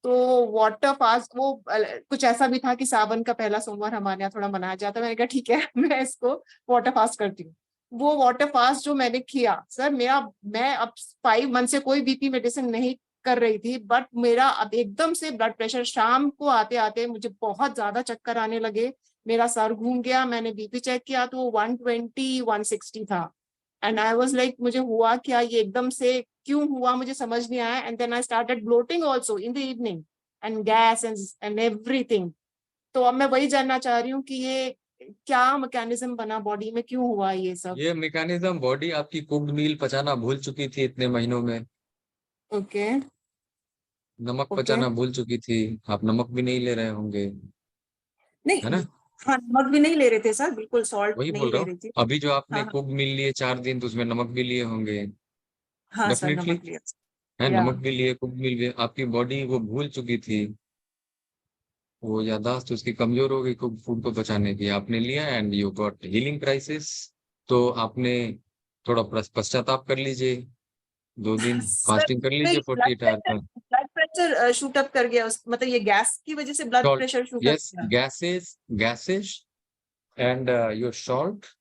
तो वाटर फास्ट वो कुछ ऐसा भी था कि सावन का पहला सोमवार हमारे यहाँ थोड़ा मनाया जाता है। मैंने कहा ठीक है मैं इसको वाटर फास्ट करती हूँ। वो वाटर फास्ट जो मैंने किया सर, मैं अब 5 मंथ से कोई बीपी मेडिसिन नहीं कर रही थी, बट मेरा अब एकदम से ब्लड प्रेशर, शाम को आते आते मुझे बहुत ज्यादा चक्कर आने लगे, मेरा सर घूम गया। मैंने बीपी चेक किया तो 120 160 था एंड आई वाज लाइक मुझे हुआ क्या, ये एकदम से क्यों हुआ मुझे समझ नहीं आया। And then I started bloating also in the evening and gas and everything. तो अब मैं वही जानना चाह रही हूँ कि ये क्या मैकेनिज्म बना बॉडी में, क्यों हुआ ये सब? ये मैकेनिज्म, बॉडी आपकी कुक्ड मील पचाना भूल चुकी थी इतने महीनों में। ओके, नमक ओके। पचाना भूल चुकी थी, आप नमक भी नहीं ले रहे होंगे, नहीं, है ना? हाँ नमक भी नहीं ले रहे थे सर, बिल्कुल सॉल्ट वही नहीं बोल रहा ले हूँ, रही थी। अभी जो आपने हाँ कुक्ड मील लिए 4 दिन, तो उसमें नमक भी लिए होंगे हाँ सर, डेफिनेटली, नमक लिया है? या नमक भी लिए, कुक्ड मील भी, आपकी बॉडी वो भूल चुकी थी, वो याददाश्त उसकी कमजोर हो गई कुक फूड को बचाने की। आपने लिया and you got healing crisis. तो आपने थोड़ा पश्चाताप कर लीजिए, 2 दिन सर। फास्टिंग कर लीजिए नहीं, 48 आवर का। ब्लड प्रेशर शूट अप कर गया मतलब ये गैस की वजह से blood salt, pressure shoot up yes, किया। gases and your salt,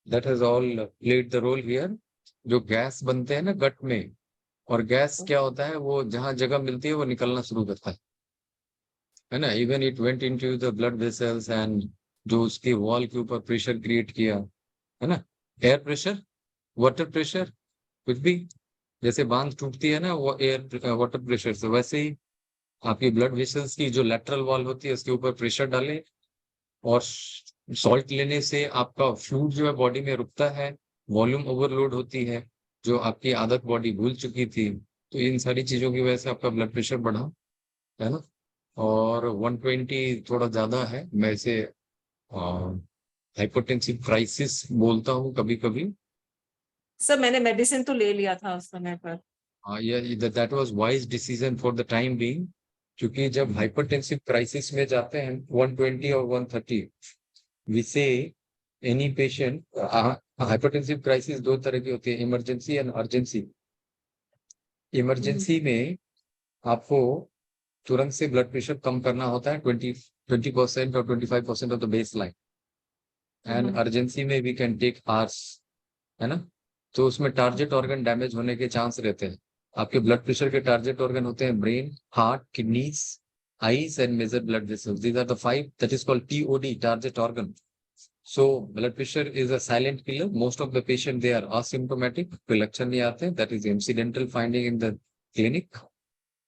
that has all played the role here। जो गैस बनते हैं ना गट में, और गैस क्या होता है, वो जहां जगह मिलती है वो निकलना शुरू करता है ना? Even it went into the blood vessels and जो उसके वॉल के ऊपर प्रेशर क्रिएट किया, है ना? एयर प्रेशर, वाटर प्रेशर, कुछ भी, जैसे बांध टूटती है ना वो एयर वाटर प्रेशर से, वैसे ही आपकी ब्लड वेसल्स की जो लैटरल वॉल होती है उसके ऊपर प्रेशर डालें। और सॉल्ट लेने से आपका फ्लूइड जो है बॉडी में रुकता है, वॉल्यूम ओवरलोड होती है, जो आपकी आदत बॉडी भूल चुकी थी। तो इन सारी चीजों की वजह से आपका ब्लड प्रेशर बढ़ा, है ना? और 120 थोड़ा ज्यादा है, मैं इसे हाइपोटेंसिव क्राइसिस बोलता हूँ कभी कभी। सर मैंने मेडिसिन तो ले लिया था उस समय पर। That was wise decision for the time being, क्योंकि जब हाइपरटेंसिव क्राइसिस में जाते हैं 120 और 130, वी से एनी पेशेंट, हाइपरटेंसिव क्राइसिस 2 तरह की होती है, इमरजेंसी एंड अर्जेंसी। इमरजेंसी में आपको तुरंत से ब्लड प्रेशर कम करना होता है 20% और 25% of the base line, and urgency में वी कैन टेक आवर्स, है ना? तो उसमें टारगेट ऑर्गन डैमेज होने के चांस रहते हैं। आपके ब्लड प्रेशर के टारगेट ऑर्गन होते हैं brain, heart, kidneys, eyes and major blood vessels. These are the 5 that is called TOD, target organ. So blood pressure is a silent killer. Most of the patient they are asymptomatic, कोई लक्षण नहीं आते, that is incidental finding in the clinic.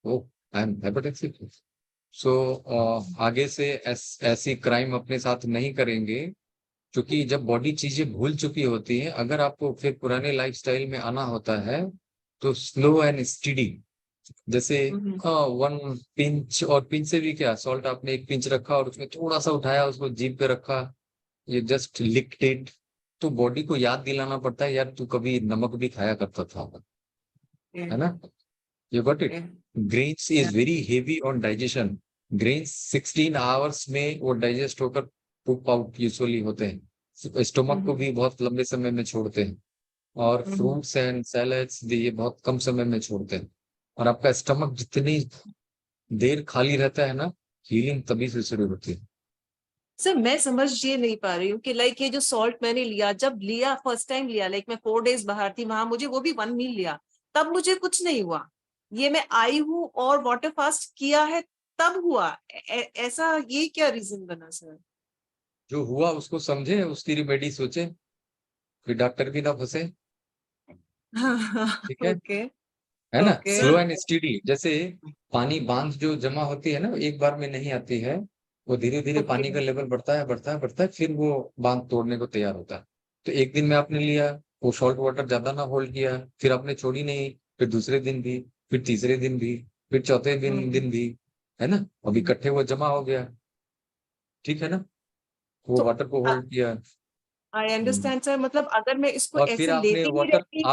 Oh, I am hypertensive. So आगे से ऐसी crime अपने साथ नहीं करेंगे, क्योंकि जब बॉडी चीजें भूल चुकी होती है, अगर आपको फिर पुराने लाइफस्टाइल में आना होता है तो स्लो एंड स्टडी, जैसे 1 पिंच, और पिंच से भी क्या, सॉल्ट आपने 1 पिंच रखा और उसमें थोड़ा सा उठाया, उसको जीभ पे रखा, ये जस्ट लिक्ड इट, तो बॉडी को याद दिलाना पड़ता है, यार तू कभी नमक भी खाया करता था, है ना? You got it? Grains is very heavy on digestion. Grains 16 hours में वो digest होकर poop out usually होते हैं. Stomach को भी बहुत लंबे समय में छोड़ते हैं. और fruits and salads ये बहुत कम समय में छोड़ते हैं. और आपका stomach जितनी देर खाली रहता है ना, healing तभी से शुरू होती है. सर मैं समझ ये नहीं पा रही हूँ कि लाइक ये जो सॉल्ट मैंने लिया, जब लिया फर्स्ट टाइम लिया, लाइक मैं 4 days बाहर थी, वहां मुझे वो भी 1 meal लिया, तब मुझे कुछ नहीं हुआ. ये मैं आई हूँ और वाटर फास्ट किया है तब हुआ. ऐसा ये क्या रीजन बना सर? जो हुआ उसको समझे, उसकी रेमेडी सोचे, फिर डॉक्टर भी ना फंसे. ठीक है? ओके है ना? Okay slow and study. जैसे पानी बांध जो जमा होती है ना, एक बार में नहीं आती है, वो धीरे धीरे पानी का लेवल बढ़ता है बढ़ता है बढ़ता है, फिर वो बांध तोड़ने को तैयार होता है. तो एक दिन में आपने लिया, वो सॉल्ट वाटर ज्यादा ना होल्ड किया, फिर आपने छोड़ी नहीं, फिर दूसरे दिन भी, फिर तीसरे दिन भी, फिर चौथे दिन भी, है ना? अब इकट्ठे वो जमा हो गया. ठीक है ना? वो तो वाटर को होल्ड किया. I understand sir. मतलब अगर मैं इसको और फिर ऐसे आपने लेती ही वाटर रहती,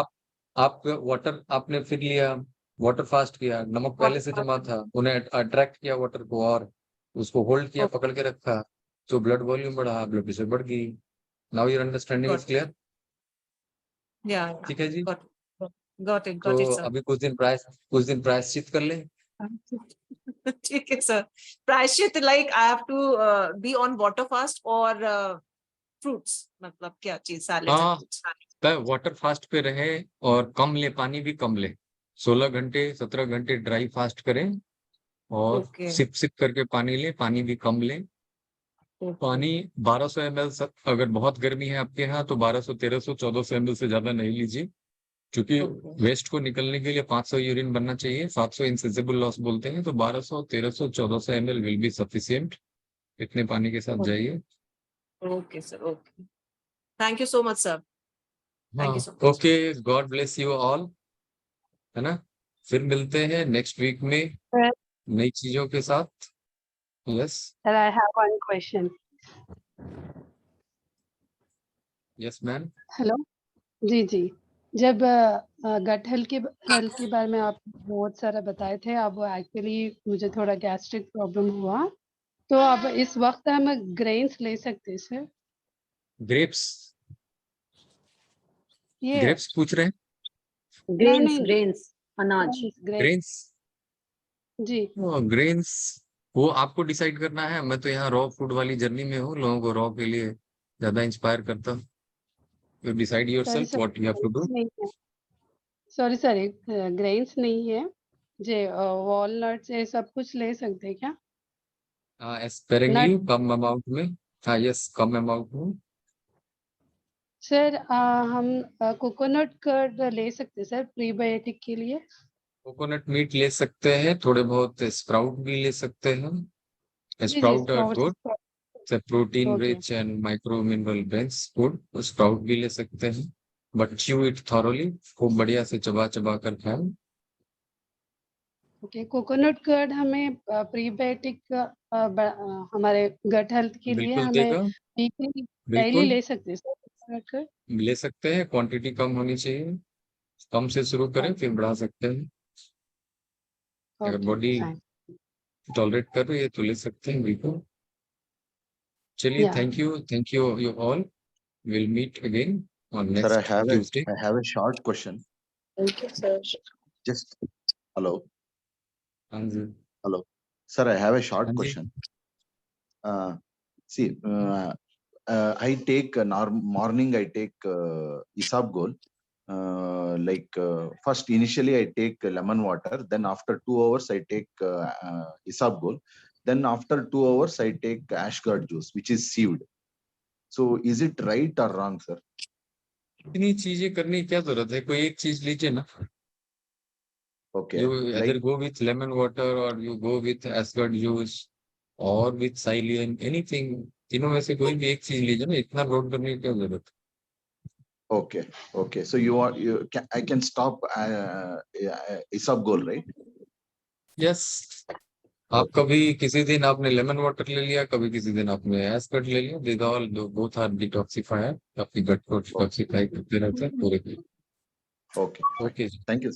आप वाटर आपने फिर लिया, वाटर फास्ट किया, नमक पहले से जमा था, उन्हें अट्रैक्ट किया वाटर को और उसको होल्ड किया, पकड़ के रखा, तो ब्लड वॉल्यूम बढ़ा, ब्लड प्रेशर बढ़ गई. Now your understanding is clear. या ठीक है जी. गॉट इट तो सर. अभी कुछ दिन प्रायश्चित कर ले. ठीक है सर. प्रायश्चित like I have to be on water fast और फ्रूट्स, मतलब क्या चीज? हाँ, सैलेड. वाटर फास्ट पे रहे और कम ले, पानी भी कम ले. 16 घंटे 17 घंटे ड्राई फास्ट करें और ओके सिप सिप करके पानी ले, पानी भी कम ले. पानी 1200 ml, अगर बहुत गर्मी है आपके यहाँ तो 1200 1300 1400 ml से ज्यादा नहीं लीजिए, क्योंकि वेस्ट को निकलने के लिए 500 यूरिन बनना चाहिए. 700 इनसेसिबल लॉस बोलते हैं, तो 1200 1300 1400 ml विल बी सफिशिएंट. इतने पानी के साथ जाइए. Okay sir. Okay, thank you so much sir. Thank you so much. Okay, God bless you all. है ना? फिर मिलते हैं नेक्स्ट वीक में नई चीजों के साथ. Yes Sir, I have one question. Yes ma'am. Hello जी जी. जब गट हेल्थ के बारे में आप बहुत सारा बताए थे, अब एक्चुअली मुझे थोड़ा गैस्ट्रिक प्रॉब्लम हुआ, तो अब इस वक्त हम ग्रेन्स ले सकते हैं सर? ग्रेप्स ये ग्रेप्स पूछ रहे हैं. ग्रेन्स अनाज ग्रेन्स जी. ग्रेन्स वो आपको डिसाइड करना है. मैं तो यहाँ रॉ फूड वाली जर्नी में हूँ, लोगों को रॉ के लिए ज्यादा इंस्पायर करता हूँ. You decide yourself what you have to do. Sorry grains नहीं है जे वॉलनट्स ये सब कुछ ले सकते हैं क्या? एस्पेरेंगली कम अमाउंट में. हाँ यस, कम अमाउंट में. सर हम कोकोनट कर्ड ले सकते हैं सर प्रीबायोटिक के लिए? कोकोनट मीट ले सकते हैं, थोड़े बहुत स्प्राउट भी ले सकते हैं. Sprout are good, protein rich and micro mineral बेंस फूड. स्प्राउट भी ले सकते हैं, बट च्यू इट थॉरोली, खूब बढ़िया से चबा चबा कर खाएं. ओके, कोकोनट कर्ड हमें प्रीबायोटिक हमारे गट हेल्थ के लिए बिल्कुल हमें देगा. डेली बिल्कुल ले सकते हैं सर कोकोनट कर्ड? ले सकते हैं, क्वांटिटी कम होनी चाहिए. कम से शुरू करें, फिर बढ़ा सकते हैं. अगर बॉडी टॉलरेट कर रही है तो ले सकते हैं. बिल्कुल. चलिए, thank you you all. Will meet again on Sir, next Tuesday. I have a short question. Thank you sir. Just hello. हाँ जी. Hello. Sir, I have a short हाँ जी. question. See, I take morning. I take Isabgol. First, initially I take lemon water. Then after 2 hours, I take Isabgol. Then after 2 hours, I take Ashgard juice, which is sieved. So, is it right or wrong, sir? इतनी चीजें करने की क्या जरूरत है? कोई एक चीज लीजिए ना. Okay. You either go with lemon water or you go with Asgard juice or with Psyllium, anything. तीनों में से कोई भी एक चीज लीजिए ना. इतना लोड करने की क्या जरूरत है? Okay. Okay. So I can stop Isabgol, right? Yes. आप कभी किसी दिन आपने लेमन वाटर ले लिया, कभी किसी दिन आपने एस्कर्ट ले लिया. These all both are detoxifier. आपकी गट को डिटॉक्सिफाई करते रहते हैं पूरे दिन. Okay. ओके. Thank you.